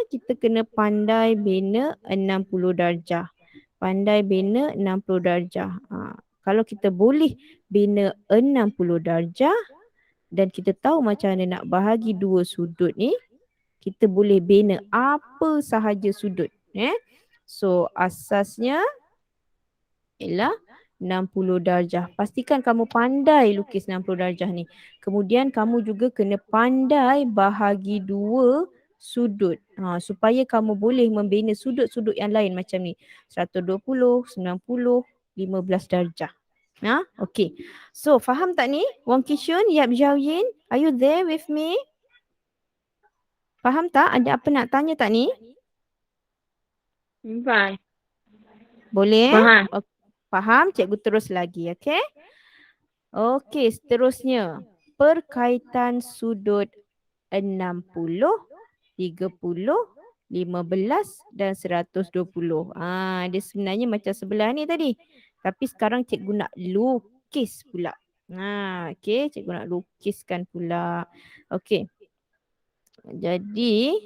Speaker 1: kita kena pandai bina 60 darjah. Pandai bina 60 darjah. Kalau kita boleh bina 60 darjah dan kita tahu macam mana nak bahagi dua sudut ni, kita boleh bina apa sahaja sudut. So asasnya ialah 60 darjah. Pastikan kamu pandai lukis 60 darjah ni. Kemudian kamu juga kena pandai bahagi dua sudut. Supaya kamu boleh membina sudut-sudut yang lain macam ni. 120, 90, 15 darjah. Okay. So faham tak ni? Wong Kishun, Yap Xiaoyin, are you there with me? Faham tak? Ada apa nak tanya tak ni?
Speaker 2: 明白。
Speaker 1: Boleh?
Speaker 2: Faham.
Speaker 1: Faham? Cikgu terus lagi, okey? Okey, seterusnya. Perkaitan sudut 60, 30, 15 dan 120. Dia sebenarnya macam sebelah ni tadi. Tapi sekarang cikgu nak lukis pula. Okey, cikgu nak lukiskan pula. Okey. Jadi,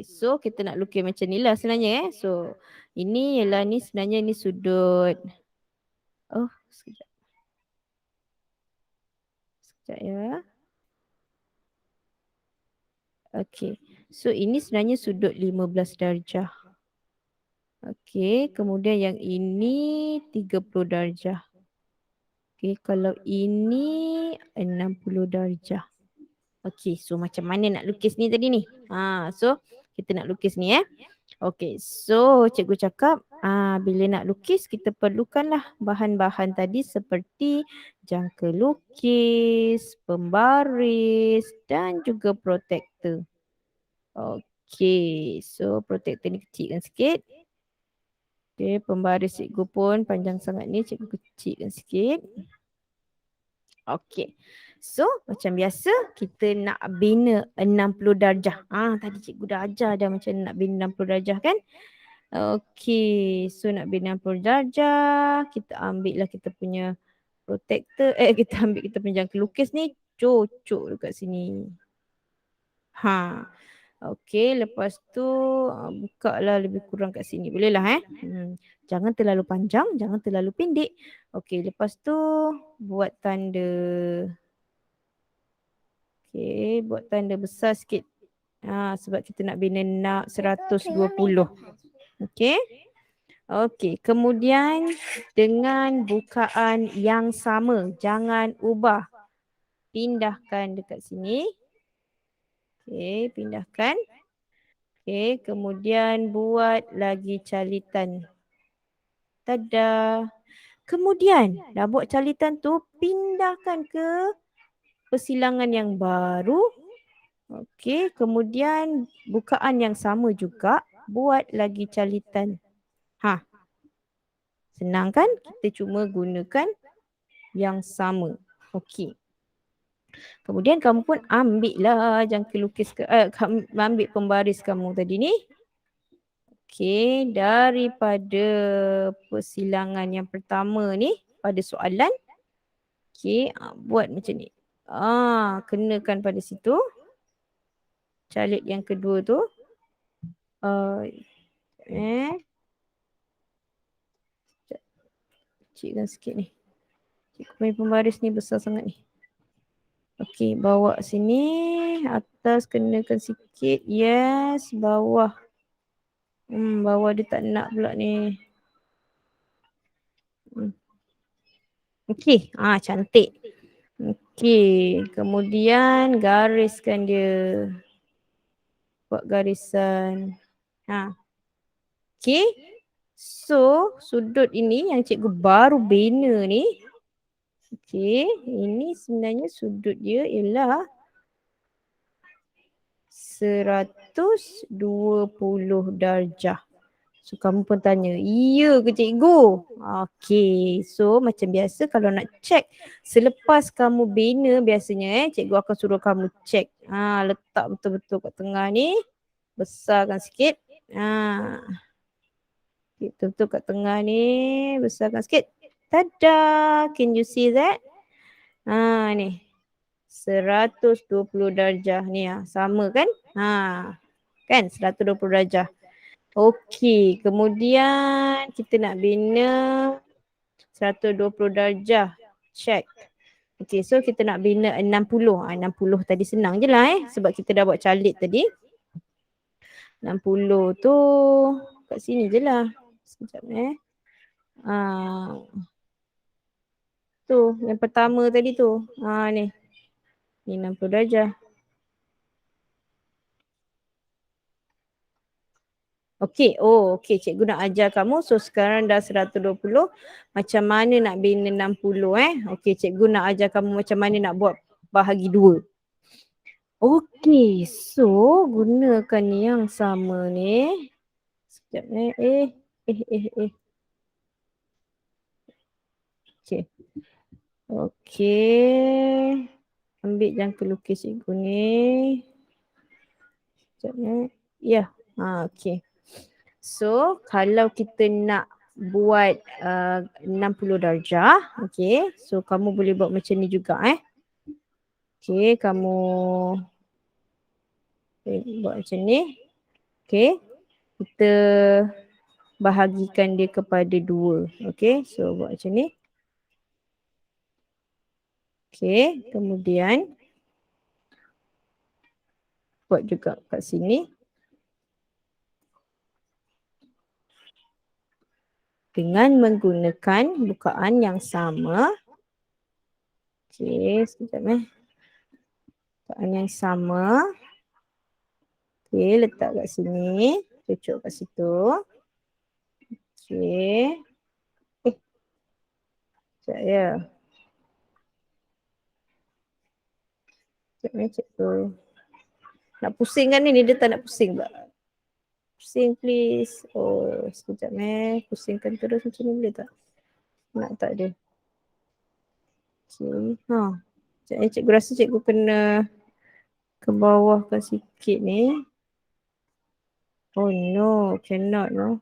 Speaker 1: so kita nak lukis macam ni lah sebenarnya So, ini ialah ni sebenarnya ni sudut. Sekejap. Sekejap ya. Okey. So, ini sebenarnya sudut 15 darjah. Okey, kemudian yang ini 30 darjah. Okey, kalau ini 60 darjah. Okey, so macam mana nak lukis ni tadi ni? So kita nak lukis ni Okey, so cikgu cakap bila nak lukis kita perlukanlah bahan-bahan tadi seperti jangka lukis, pembaris dan juga protektor. Okey, so protektor ni kecilkan sikit. Okey, pembaris cikgu pun panjang sangat ni, cikgu kecilkan sikit. Okey. So, macam biasa kita nak bina 60 darjah. Tadi cikgu dah ajar dah macam nak bina 60 darjah kan? Okey. So, nak bina 60 darjah, kita ambil lah kita punya protektor. Kita ambil kita punya jangka lukis ni, cocok dekat sini. Okey, lepas tu buka lah lebih kurang kat sini. Boleh lah Jangan terlalu panjang, jangan terlalu pendek. Okey, lepas tu buat tanda. Okey, buat tanda besar sikit. Sebab kita nak bina 120. Okey. Okey, kemudian dengan bukaan yang sama, jangan ubah. Pindahkan dekat sini. Okey, pindahkan. Okey, kemudian buat lagi calitan. Tada. Kemudian dah buat calitan tu, pindahkan ke persilangan yang baru. Okey, kemudian bukaan yang sama juga, buat lagi calitan. Senang kan? Kita cuma gunakan yang sama. Okey. Kemudian kamu pun ambil lah jangka lukis ambil pembaris kamu tadi ni. Okey, daripada persilangan yang pertama ni pada soalan. Okey, buat macam ni. Kenakan pada situ. Calit yang kedua tu. Kecilkan sikit ni. Cikgu punya pembaris ni besar sangat ni. Okey, bawa sini. Atas kenakan sikit. Yes, bawah. Bawah dia tak nak pula ni. Okey, cantik. Okey, kemudian gariskan dia. Buat garisan. Okey. So, sudut ini yang cikgu baru bina ni. Okey, ini sebenarnya sudut dia ialah 120 darjah. So, kamu pun tanya, iya ke cikgu? Okey, so macam biasa kalau nak check selepas kamu bina biasanya cikgu akan suruh kamu check. Letak betul-betul kat tengah ni. Besarkan sikit. Betul-betul kat tengah ni. Besarkan sikit. Tada! Can you see that? Ni. 120 darjah ni. Sama kan? Kan 120 darjah. Okey, kemudian kita nak bina 120 darjah. Check. Okey, so kita nak bina 60. 60 tadi senang je lah sebab kita dah buat calit tadi. 60 tu kat sini je lah. Sekejap Tu, yang pertama tadi tu. Ni. Ni 60 darjah. Okey, okey, cikgu nak ajar kamu. So sekarang dah 120. Macam mana nak bina 60 Okey, cikgu nak ajar kamu macam mana nak buat bahagi 2. Okey, so gunakan yang sama ni. Sekejap Okey. Okey. Ambil jangka lukis cikgu ni. Sekejap Ya, okey. So, kalau kita nak buat 60 darjah, okey. So, kamu boleh buat macam ni juga Okey, kamu buat macam ni. Okey. Kita bahagikan dia kepada 2. Okey, so buat macam ni. Okey, kemudian buat juga kat sini. Dengan menggunakan bukaan yang sama. Okey, sekejap bukaan yang sama. Okey, letak kat sini. Cucuk kat situ. Okey. Sekejap ya. Sekejap cikgu. Nak pusingkan ni, dia tak nak pusing pula. Pusing please. Sekejap pusingkan terus macam ni boleh tak? Nak tak dia? Okay. Sekejap cikgu rasa cikgu kena ke bawahkan sikit ni. Oh no, cannot no.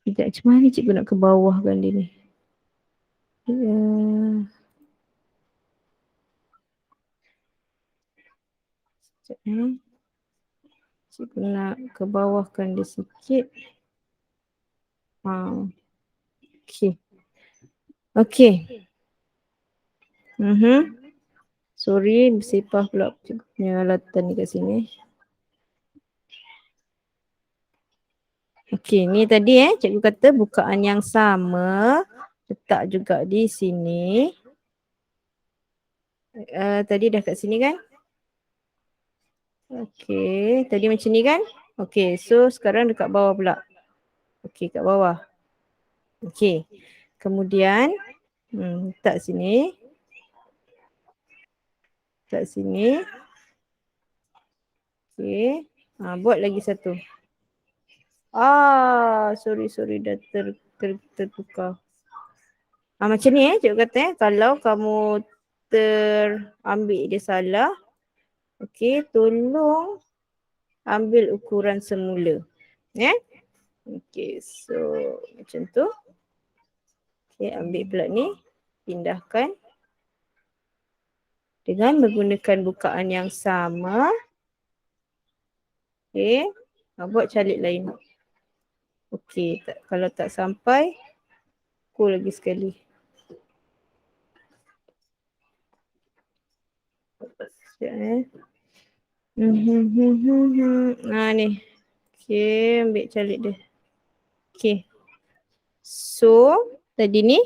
Speaker 1: Sekejap, macam mana cikgu nak ke bawahkan dia ni? Sekejap cikgu nak ke bawahkan dia sikit. Okay. Okay. Sorry, bersepah pula cikgu punya alatan ni kat sini. Okey, ni tadi cikgu kata bukaan yang sama. Letak juga di sini. Tadi dah kat sini kan? Okey, tadi macam ni kan? Okey, so sekarang dekat bawah pula. Okey, kat bawah. Okey. Kemudian letak sini. Letak sini. Okey. Buat lagi satu. Sorry dah tertukar. Macam ni cikgu kata kalau kamu terambil dia salah, okey, tolong ambil ukuran semula. Okey, so macam tu. Okey, ambil pula ni, pindahkan dengan menggunakan bukaan yang sama. Okey, buat calik lain. Okey, kalau tak sampai, ukur lagi sekali. Sekejap ni. Okey, ambil calik dia. Okey. So, tadi ni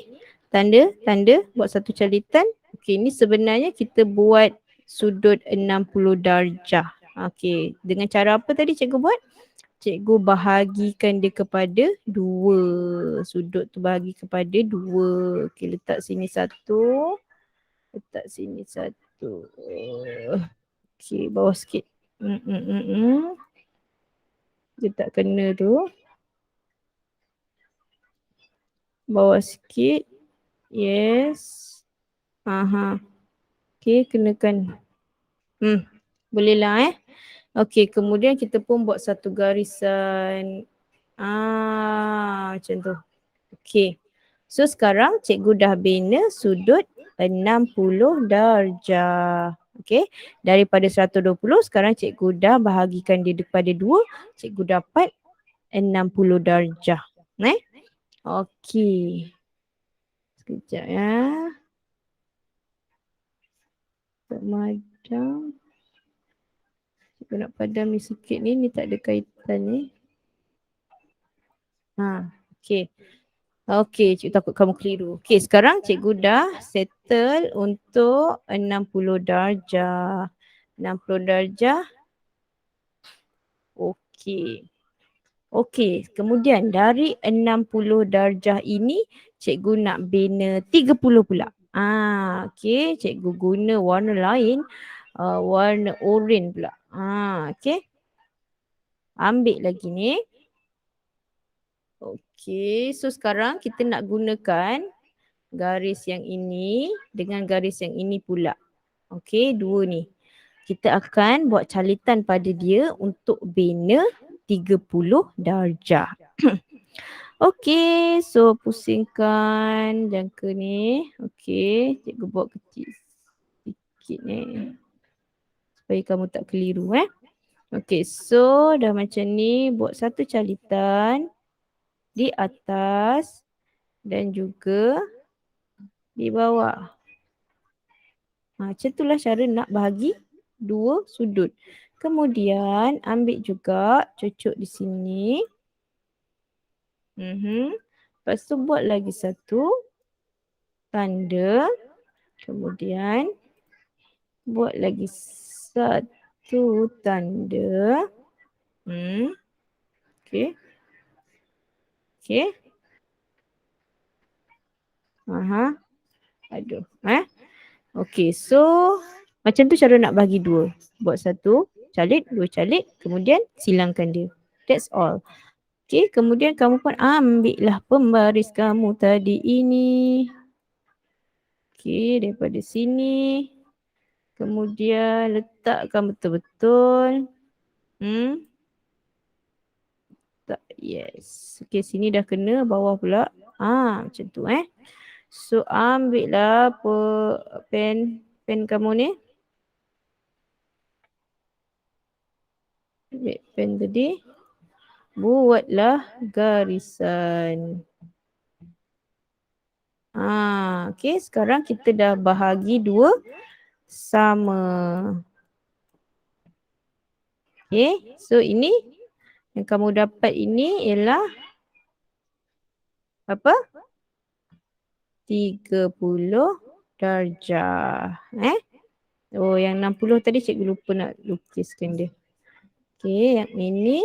Speaker 1: tanda buat satu calitan. Okey, ni sebenarnya kita buat sudut 60 darjah. Okey, dengan cara apa tadi cikgu buat? Cikgu bahagikan dia kepada 2. Sudut tu bahagi kepada 2. Okey, letak sini 1. Letak sini 1. Okey, bawah sikit. Dia tak kena tu. Bawah sikit. Yes. Okey, kenakan. Bolehlah Okey, kemudian kita pun buat satu garisan. Macam tu. Okey. So sekarang cikgu dah bina sudut 60 darjah. Okey. Daripada 120 sekarang cikgu dah bahagikan dia kepada 2. Cikgu dapat 60 darjah. Okey. Sekejap Tak madam. Cikgu nak padam ni sikit ni tak ada kaitan ni. Okey. Okey, cikgu takut kamu keliru. Okey, sekarang cikgu dah settle untuk 60 darjah. 60 darjah. Okey. Okey, kemudian dari 60 darjah ini cikgu nak bina 30 pula. Okey, cikgu guna warna lain. Warna oranye pula. Okey. Ambil lagi ni. Okey, so sekarang kita nak gunakan garis yang ini dengan garis yang ini pula. Okey, 2 ni. Kita akan buat calitan pada dia untuk bina 30 darjah. Okey, so pusingkan jangka ni. Okey, cikgu buat kecil sikit ni. Supaya kamu tak keliru Okey, so dah macam ni buat satu calitan di atas dan juga di bawah. Macam itulah cara nak bahagi 2 sudut. Kemudian ambil juga cucuk di sini. Lepas tu buat lagi satu tanda. Kemudian buat lagi satu tanda. Okey. Okey. Aduh. Okey, so macam tu cara nak bagi 2. Buat satu calit, 2 calit, kemudian silangkan dia. That's all. Okey, kemudian kamu pun ambillah pembaris kamu tadi ini. Okey, daripada sini. Kemudian letakkan betul-betul. Yes. Okey, sini dah kena, bawah pula. Macam tu So ambillah pen kamu ni. Ambil pen tadi. Buatlah garisan. Okey, sekarang kita dah bahagi 2 sama. Okey, so ini yang kamu dapat ini ialah apa? 30 darjah. Oh, yang 60 tadi cikgu lupa nak lukiskan dia. Okey, yang ini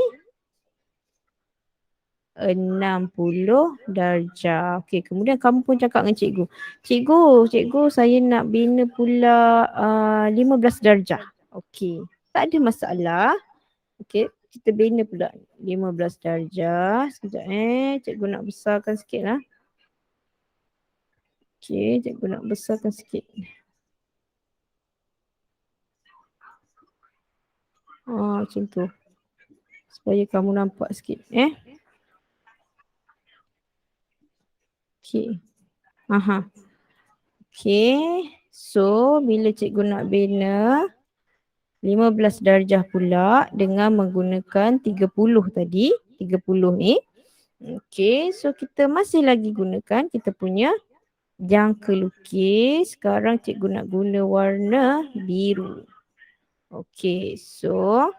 Speaker 1: 60 darjah. Okey, kemudian kamu pun cakap dengan cikgu. Cikgu saya nak bina pula 15 darjah. Okey, tak ada masalah. Okey, kita bina pula 15 darjah. Sekejap cikgu nak besarkan sikit lah. Okey, cikgu nak besarkan sikit. Macam tu. Supaya kamu nampak sikit. Okey. Okey. So, bila cikgu nak bina 15 darjah pula dengan menggunakan 30 tadi. 30 ni. Okey. So, kita masih lagi gunakan kita punya jangka lukis. Sekarang cikgu nak guna warna biru. Okey. So,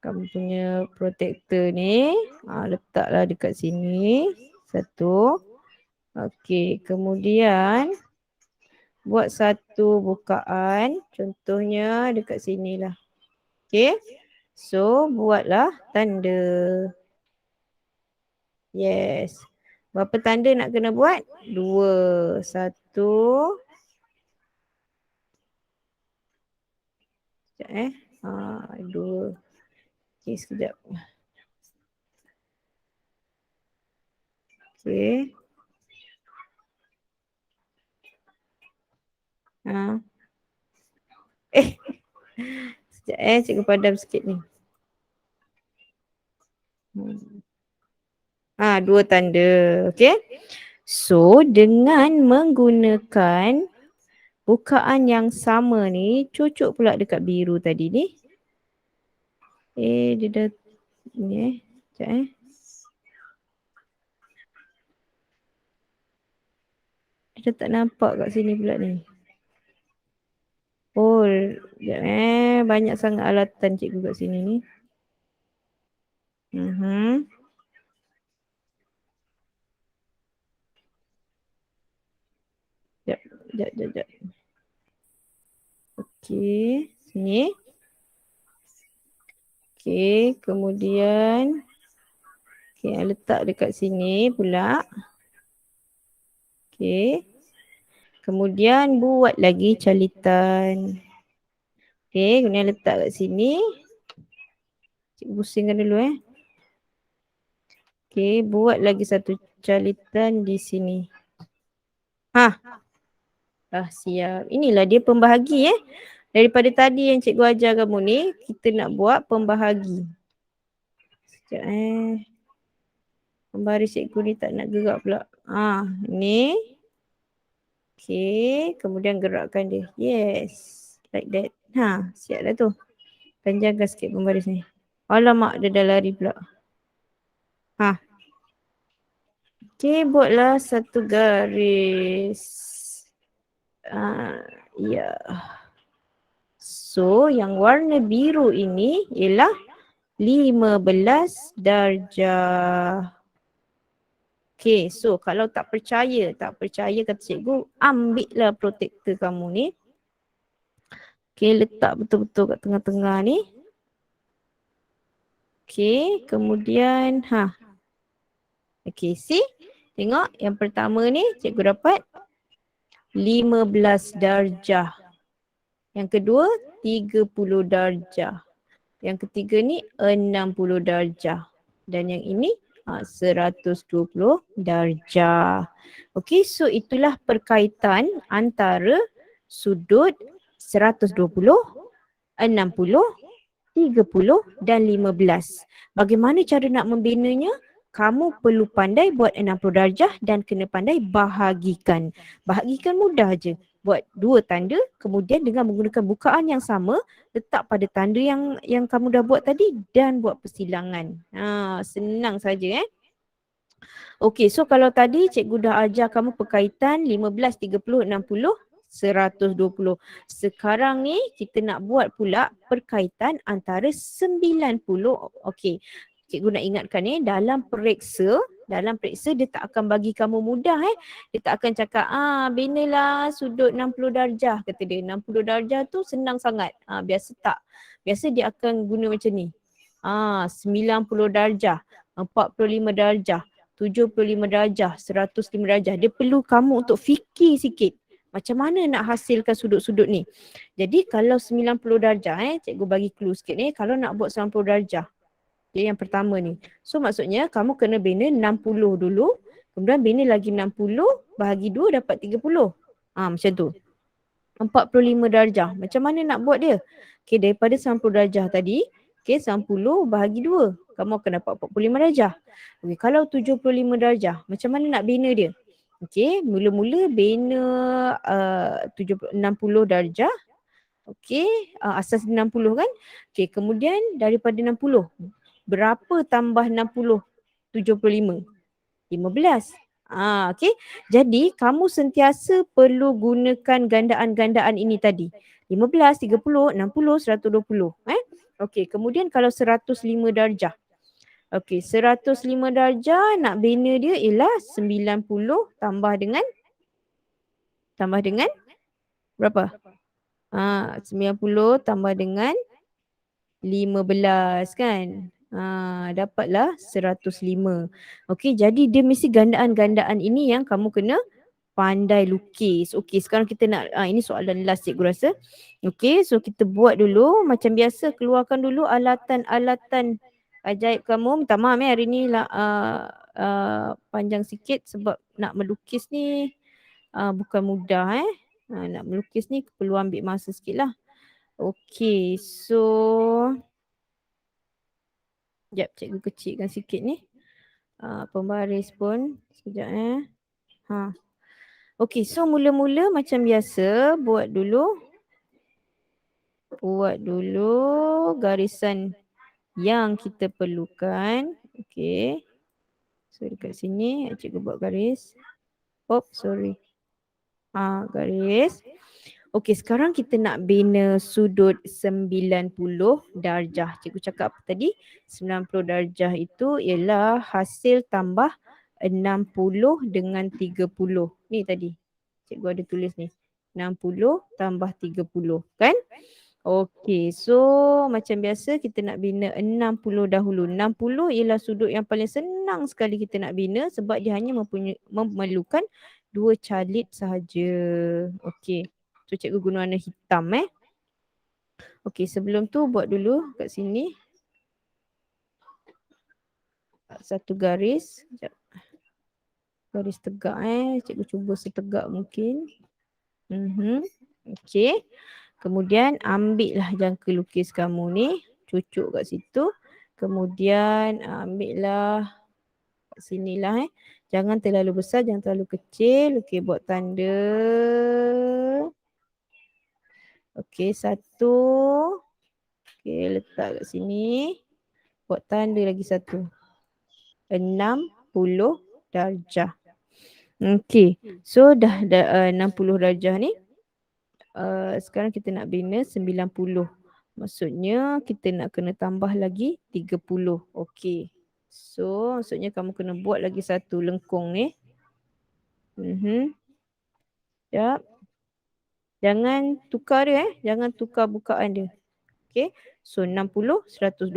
Speaker 1: kamu punya protektor ni letaklah dekat sini. Satu. Okey, kemudian buat satu bukaan. Contohnya dekat sinilah. Okey. So, buatlah tanda. Yes. Berapa tanda nak kena buat? 2. 1. Sekejap 2. Okey, sekejap. Okey. Sekejap cikgu padam sikit ni. 2 tanda. Okey. So, dengan menggunakan bukaan yang sama ni, cucuk pula dekat biru tadi ni. Dia dah ni sekejap Dia dah tak nampak kat sini pula ni. Oh, sekejap banyak sangat alatan cikgu kat sini ni. Sekejap. Okey, sini. Okey, kemudian letak dekat sini pula. Okey. Kemudian buat lagi calitan. Okey, kemudian letak kat sini. Cikgu pusingkan dulu Okey, buat lagi satu calitan di sini. Siap. Inilah dia pembahagi Daripada tadi yang cikgu ajar kamu ni, kita nak buat pembahagi. Sekejap Pembaris cikgu ni tak nak gerak pula. Ni. Okey, kemudian gerakkan dia. Yes. Like that. Siap dah tu. Panjangkan sikit pembaris ni. Alamak, dia dah lari pula. Okey, buatlah satu garis. Ya. So, yang warna biru ini ialah 15 darjah. Okey, so kalau tak percaya kata cikgu, ambillah protektor kamu ni. Okey, letak betul-betul kat tengah-tengah ni. Okey, kemudian okey, see? Tengok yang pertama ni cikgu dapat 15 darjah. Yang kedua 30 darjah. Yang ketiga ni 60 darjah. Dan yang ini 120 darjah. Okey, so itulah perkaitan antara sudut 120, 60, 30 dan 15. Bagaimana cara nak membinanya? Kamu perlu pandai buat 60 darjah dan kena pandai bahagikan. Bahagikan mudah je. Buat 2 tanda, kemudian dengan menggunakan bukaan yang sama, letak pada tanda yang kamu dah buat tadi dan buat persilangan. Senang saja Okey, so kalau tadi cikgu dah ajar kamu perkaitan 15, 30, 60, 120. Sekarang ni kita nak buat pula perkaitan antara 90. Okey, cikgu nak ingatkan dalam periksa dia tak akan bagi kamu mudah Dia tak akan cakap binalah sudut 60 darjah kata dia. 60 darjah tu senang sangat. Biasa tak. Biasa dia akan guna macam ni. 90 darjah, 45 darjah, 75 darjah, 105 darjah. Dia perlu kamu untuk fikir sikit. Macam mana nak hasilkan sudut-sudut ni. Jadi kalau 90 darjah, cikgu bagi clue sikit ni. Kalau nak buat 90 darjah. Okay, yang pertama ni. So maksudnya kamu kena bina 60 dulu. Kemudian bina lagi 60 bahagi 2 dapat 30. Macam tu. 45 darjah. Macam mana nak buat dia? Okay, daripada 90 darjah tadi. Okay, 90 bahagi 2. Kamu akan dapat 45 darjah. Okay, kalau 75 darjah. Macam mana nak bina dia? Okay, mula-mula bina 60 darjah. Okay, asas 60 kan? Okay, kemudian daripada 60. Berapa tambah 60? 75. 15. Okay. Jadi kamu sentiasa perlu gunakan gandaan-gandaan ini tadi. 15, 30, 60, 120. Okey, kemudian kalau 105 darjah. Okey, 105 darjah nak bina dia ialah 90 tambah dengan berapa? 90 tambah dengan 15 kan? Dapatlah 105. Okey, jadi dia mesti gandaan-gandaan ini yang kamu kena pandai lukis. Okey, sekarang kita nak, ini soalan last cikgu rasa. Okey, so kita buat dulu. Macam biasa, keluarkan dulu alatan-alatan ajaib kamu. Minta maaf hari ni lah, panjang sikit sebab nak melukis ni bukan mudah nak melukis ni perlu ambil masa sikit lah. Okey, so sekejap cikgu kecilkan sikit ni. Pembaris pun sekejap Okey, so mula-mula macam biasa buat dulu garisan yang kita perlukan. Okey. So dekat sini cikgu buat garis. Sorry. Garis. Okey, sekarang kita nak bina sudut 90 darjah. Cikgu cakap apa tadi? 90 darjah itu ialah hasil tambah 60 dengan 30. Ni tadi. Cikgu ada tulis ni. 60 tambah 30. Kan? Okey, so macam biasa kita nak bina 60 dahulu. 60 ialah sudut yang paling senang sekali kita nak bina sebab dia hanya memerlukan 2 calit sahaja. Okey. So cikgu guna warna hitam Okey, sebelum tu buat dulu kat sini. Satu garis. Sekejap. Garis tegak Cikgu cuba setegak mungkin. Okey. Kemudian ambillah jangka lukis kamu ni. Cucuk kat situ. Kemudian ambillah kat sinilah Jangan terlalu besar, jangan terlalu kecil. Okey, buat tanda. Okey, satu. Okey, letak kat sini. Buat tanda lagi satu. 60 darjah. Okey, so dah 60 darjah ni. Sekarang kita nak bina 90. Maksudnya kita nak kena tambah lagi 30. Okey. So maksudnya kamu kena buat lagi satu lengkung ni. Sekejap. Jangan tukar dia Jangan tukar bukaan dia. Okey. So 60, 120.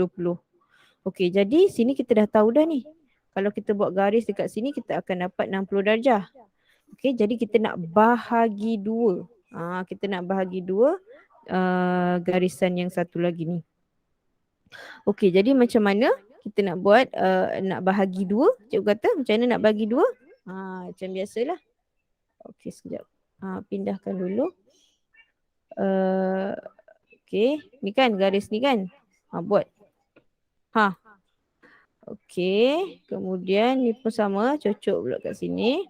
Speaker 1: Okey, jadi sini kita dah tahu dah ni. Kalau kita buat garis dekat sini kita akan dapat 60 darjah. Okey, jadi kita nak bahagi 2. Kita nak bahagi 2 garisan yang satu lagi ni. Okey, jadi macam mana kita nak buat nak bahagi 2? Cikgu kata macam mana nak bahagi 2? Macam biasalah. Okey, sekejap. Pindahkan dulu. Okey, ni kan garis ni kan. Buat. Okey, kemudian ni pun sama, cocok pula kat sini.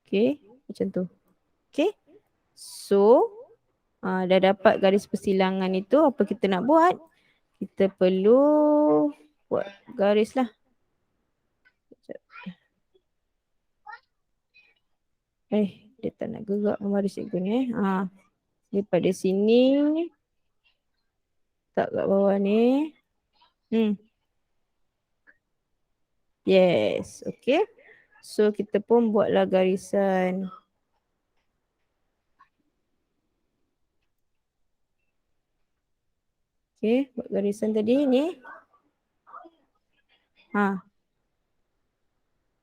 Speaker 1: Okey, macam tu. Okey. So, dah dapat garis persilangan itu, apa kita nak buat? Kita perlu buat garis lah. Dia tak nak gerak baris cikgu ni. Daripada sini tak kat bawah ni. Yes, okay. So kita pun buatlah garisan. Okay, buat garisan tadi ni.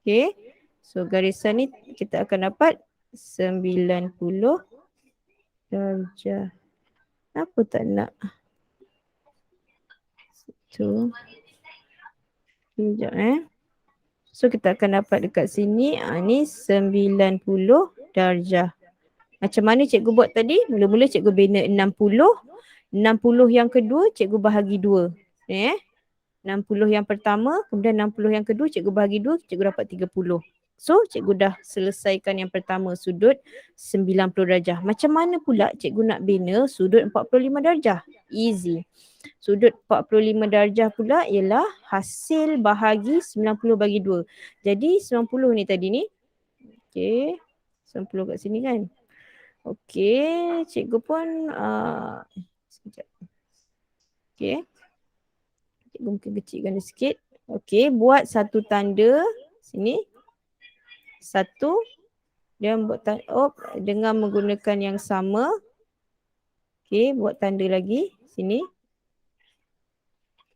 Speaker 1: Okay, so garisan ni kita akan dapat 90 darjah. Apa tak nak? Tu. Sekejap So kita akan dapat dekat sini. Ni 90 darjah. Macam mana cikgu buat tadi? Mula-mula cikgu bina 60. 60 yang kedua cikgu bahagi 2. 60 yang pertama, kemudian 60 yang kedua cikgu bahagi 2, cikgu dapat 30. So cikgu dah selesaikan yang pertama, sudut 90 darjah. Macam mana pula cikgu nak bina sudut 45 darjah? Easy. Sudut 45 darjah pula ialah hasil bahagi 90 bagi 2. Jadi 90 ni tadi ni. Okay. 90 kat sini kan. Okay. Cikgu pun sekejap. Okay. Cikgu mungkin kecilkan dia sikit. Okay. Buat satu tanda sini. Satu. Dan buat tanda dengan menggunakan yang sama. Okay. Buat tanda lagi sini.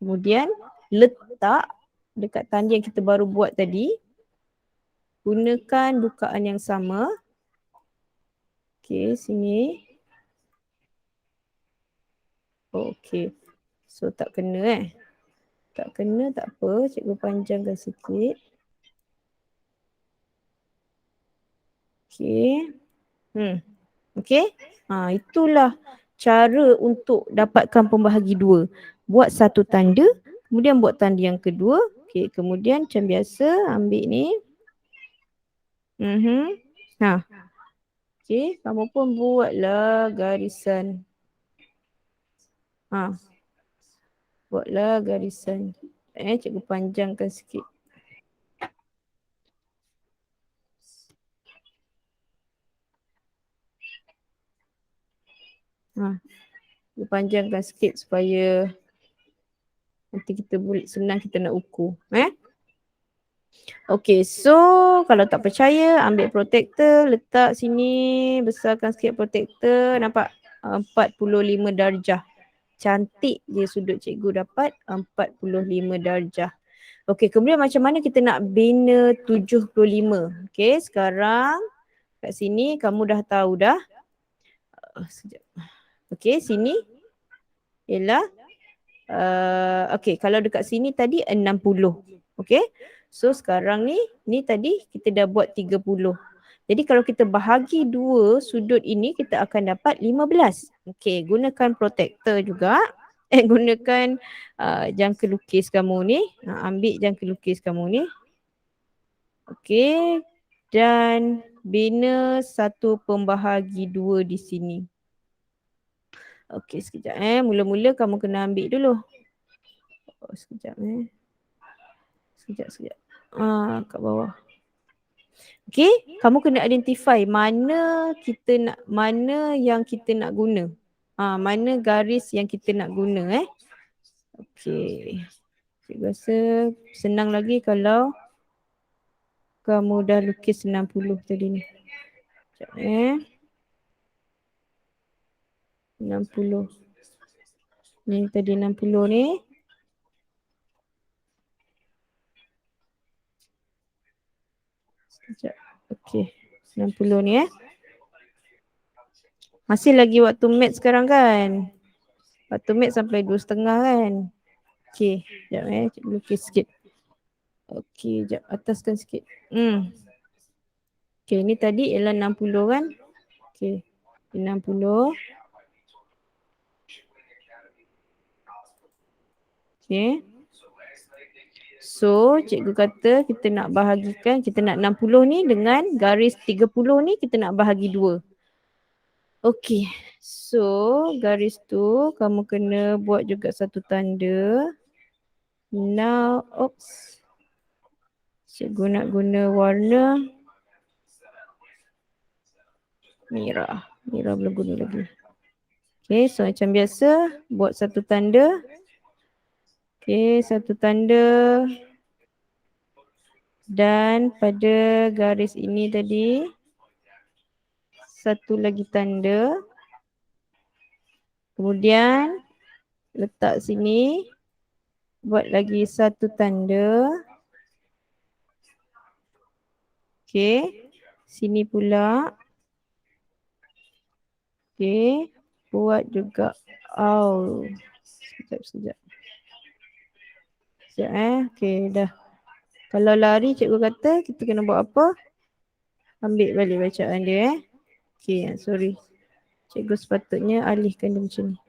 Speaker 1: Kemudian letak dekat tanda yang kita baru buat tadi. Gunakan bukaan yang sama. Okay, sini. Okay. So tak kena Tak kena tak apa. Cikgu panjangkan sikit. Okay. Okay. Itulah cara untuk dapatkan pembahagi 2. Buat satu tanda. Kemudian buat tanda yang kedua. Okay. Kemudian macam biasa ambil ni. Okay. Kamu pun buatlah garisan. Buatlah garisan. Cikgu panjangkan sikit. Cikgu panjangkan sikit supaya nanti kita boleh senang kita nak ukur. Okay, so kalau tak percaya ambil protektor, letak sini, besarkan sikit protektor, nampak 45 darjah. Cantik dia sudut cikgu dapat 45 darjah. Okey, kemudian macam mana kita nak bina 75? Okey, sekarang kat sini kamu dah tahu dah. Sekejap. Okey, sini ialah okey, kalau dekat sini tadi 60. Okey. So sekarang ni tadi kita dah buat 30. Jadi kalau kita bahagi 2 sudut ini, kita akan dapat 15. Okey, gunakan protektor juga. Gunakan jangka lukis kamu ni. Ambil jangka lukis kamu ni. Okey. Dan bina satu pembahagi 2 di sini. Okey, sekejap Mula-mula kamu kena ambil dulu. Sekejap Sekejap. Kat bawah. Okey, kamu kena identify mana yang kita nak guna. Mana garis yang kita nak guna Okey. Cikgu rasa senang lagi kalau kamu dah lukis 60 tadi ni. Sekejap 60. Ni tadi 60 ni. Sekejap. Okey. 60 ni Masih lagi waktu mat sekarang kan? Waktu mat sampai 2.30 kan? Okey. Sekejap cikgu lukis sikit. Okey, sekejap ataskan sikit. Okey, ni tadi ialah 60 kan? Okey. 60. Okey. So, cikgu kata kita nak bahagikan, kita nak 60 ni dengan garis 30 ni kita nak bahagi 2. Okey. So, garis tu kamu kena buat juga satu tanda. Now, oops. Cikgu nak guna warna merah. Merah belum guna lagi. Okay, so macam biasa, buat satu tanda. Okay, satu tanda. Dan pada garis ini tadi, satu lagi tanda. Kemudian, letak sini. Buat lagi satu tanda. Okay, sini pula. Okay, buat juga. Oh, sekejap. Okay, dah. Kalau lari cikgu kata kita kena buat apa? Ambil balik bacaan dia Okay, sorry. Cikgu sepatutnya alihkan dia macam ni.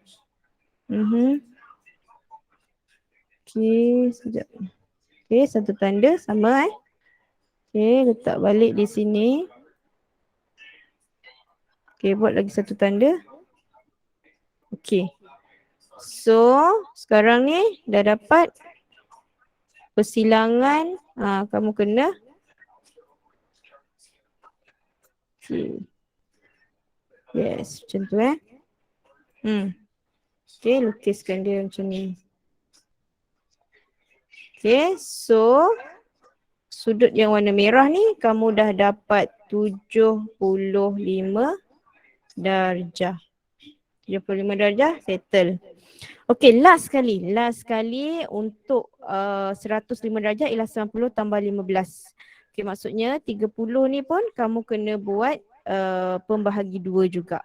Speaker 1: Okay, sekejap. Okay, satu tanda sama Okay, letak balik di sini. Okay, buat lagi satu tanda. Okay. So, sekarang ni dah dapat persilangan. Kamu kena. Okay. Yes, macam tu Okay, lukiskan dia macam ni. Okay, so sudut yang warna merah ni kamu dah dapat 75 darjah. 75 darjah, settle. Okay, last kali untuk 105 darjah ialah 90 tambah 15. Okay, maksudnya 30 ni pun kamu kena buat pembahagi 2 juga.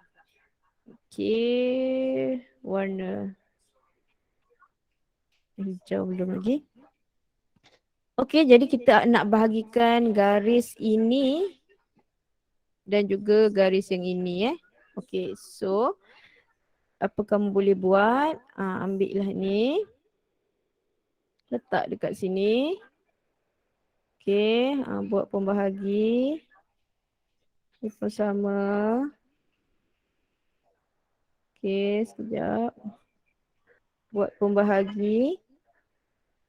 Speaker 1: Okay, warna hijau belum lagi. Okay, jadi kita nak bahagikan garis ini dan juga garis yang ini Okay, so apa kamu boleh buat? Ambillah ni. Letak dekat sini. Okay, buat pembahagi. Ini pun sama. Okay, sekejap. Buat pembahagi.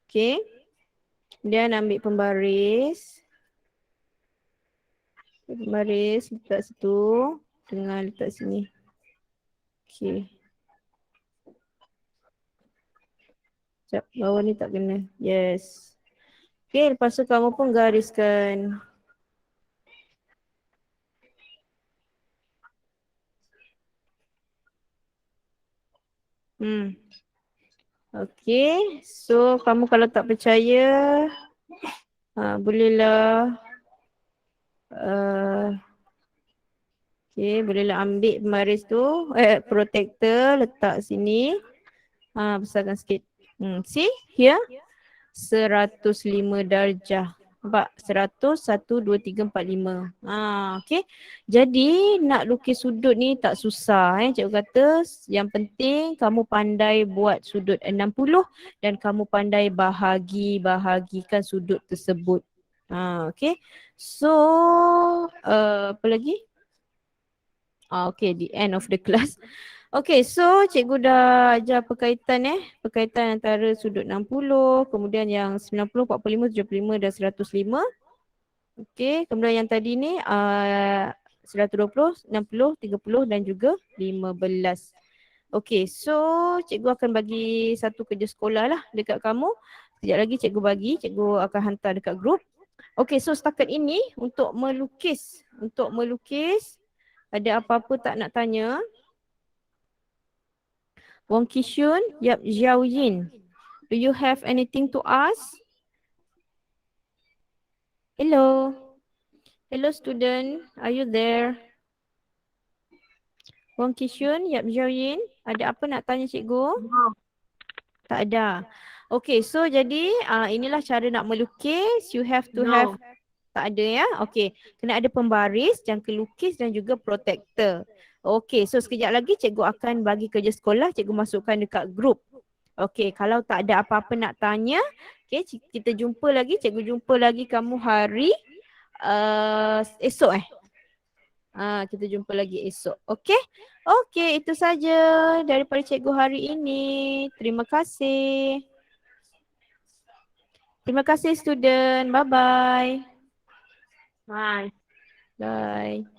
Speaker 1: Okay. Kemudian ambil pembaris. Pembaris letak situ. Tengah letak sini. Okay. Sekejap, bawah ni tak kena. Yes. Okay, lepas tu kamu pun gariskan. Okay, so kamu kalau tak percaya, bolehlah okay, bolehlah ambil pembaris tu, protector letak sini. Besarkan sikit. See here 105 darjah. Nampak? 100, 1, 2, 3, 4, 5. Okay. Jadi nak lukis sudut ni tak susah. Cikgu kata yang penting kamu pandai buat sudut 60 dan kamu pandai bahagikan sudut tersebut. Okay. So apa lagi? Okay, the end of the class. Okay, so cikgu dah ajar perkaitan Perkaitan antara sudut 60, kemudian yang 90, 45, 75 dan 105. Okay, kemudian yang tadi ni 120, 60, 30 dan juga 15. Okay, so cikgu akan bagi satu kerja sekolah lah dekat kamu. Sekejap lagi cikgu akan hantar dekat grup. Okay, so setakat ini untuk melukis. Ada apa-apa tak nak tanya? Wong Kishun, Yap Xiao Yin. Do you have anything to ask? Hello. Hello student, are you there? Wong Kishun, Yap Xiao Yin, ada apa nak tanya cikgu? Tak ada. Okay, so jadi inilah cara nak melukis. You have to have, tak ada Okay, kena ada pembaris, jangka lukis dan juga protector. Okay, so sekejap lagi cikgu akan bagi kerja sekolah, cikgu masukkan dekat grup. Okay, kalau tak ada apa-apa nak tanya, okay, kita jumpa lagi, cikgu jumpa lagi kamu hari esok kita jumpa lagi esok. Okay? Okay, itu saja daripada cikgu hari ini. Terima kasih. Terima kasih student. Bye-bye.
Speaker 2: Bye.
Speaker 1: Bye.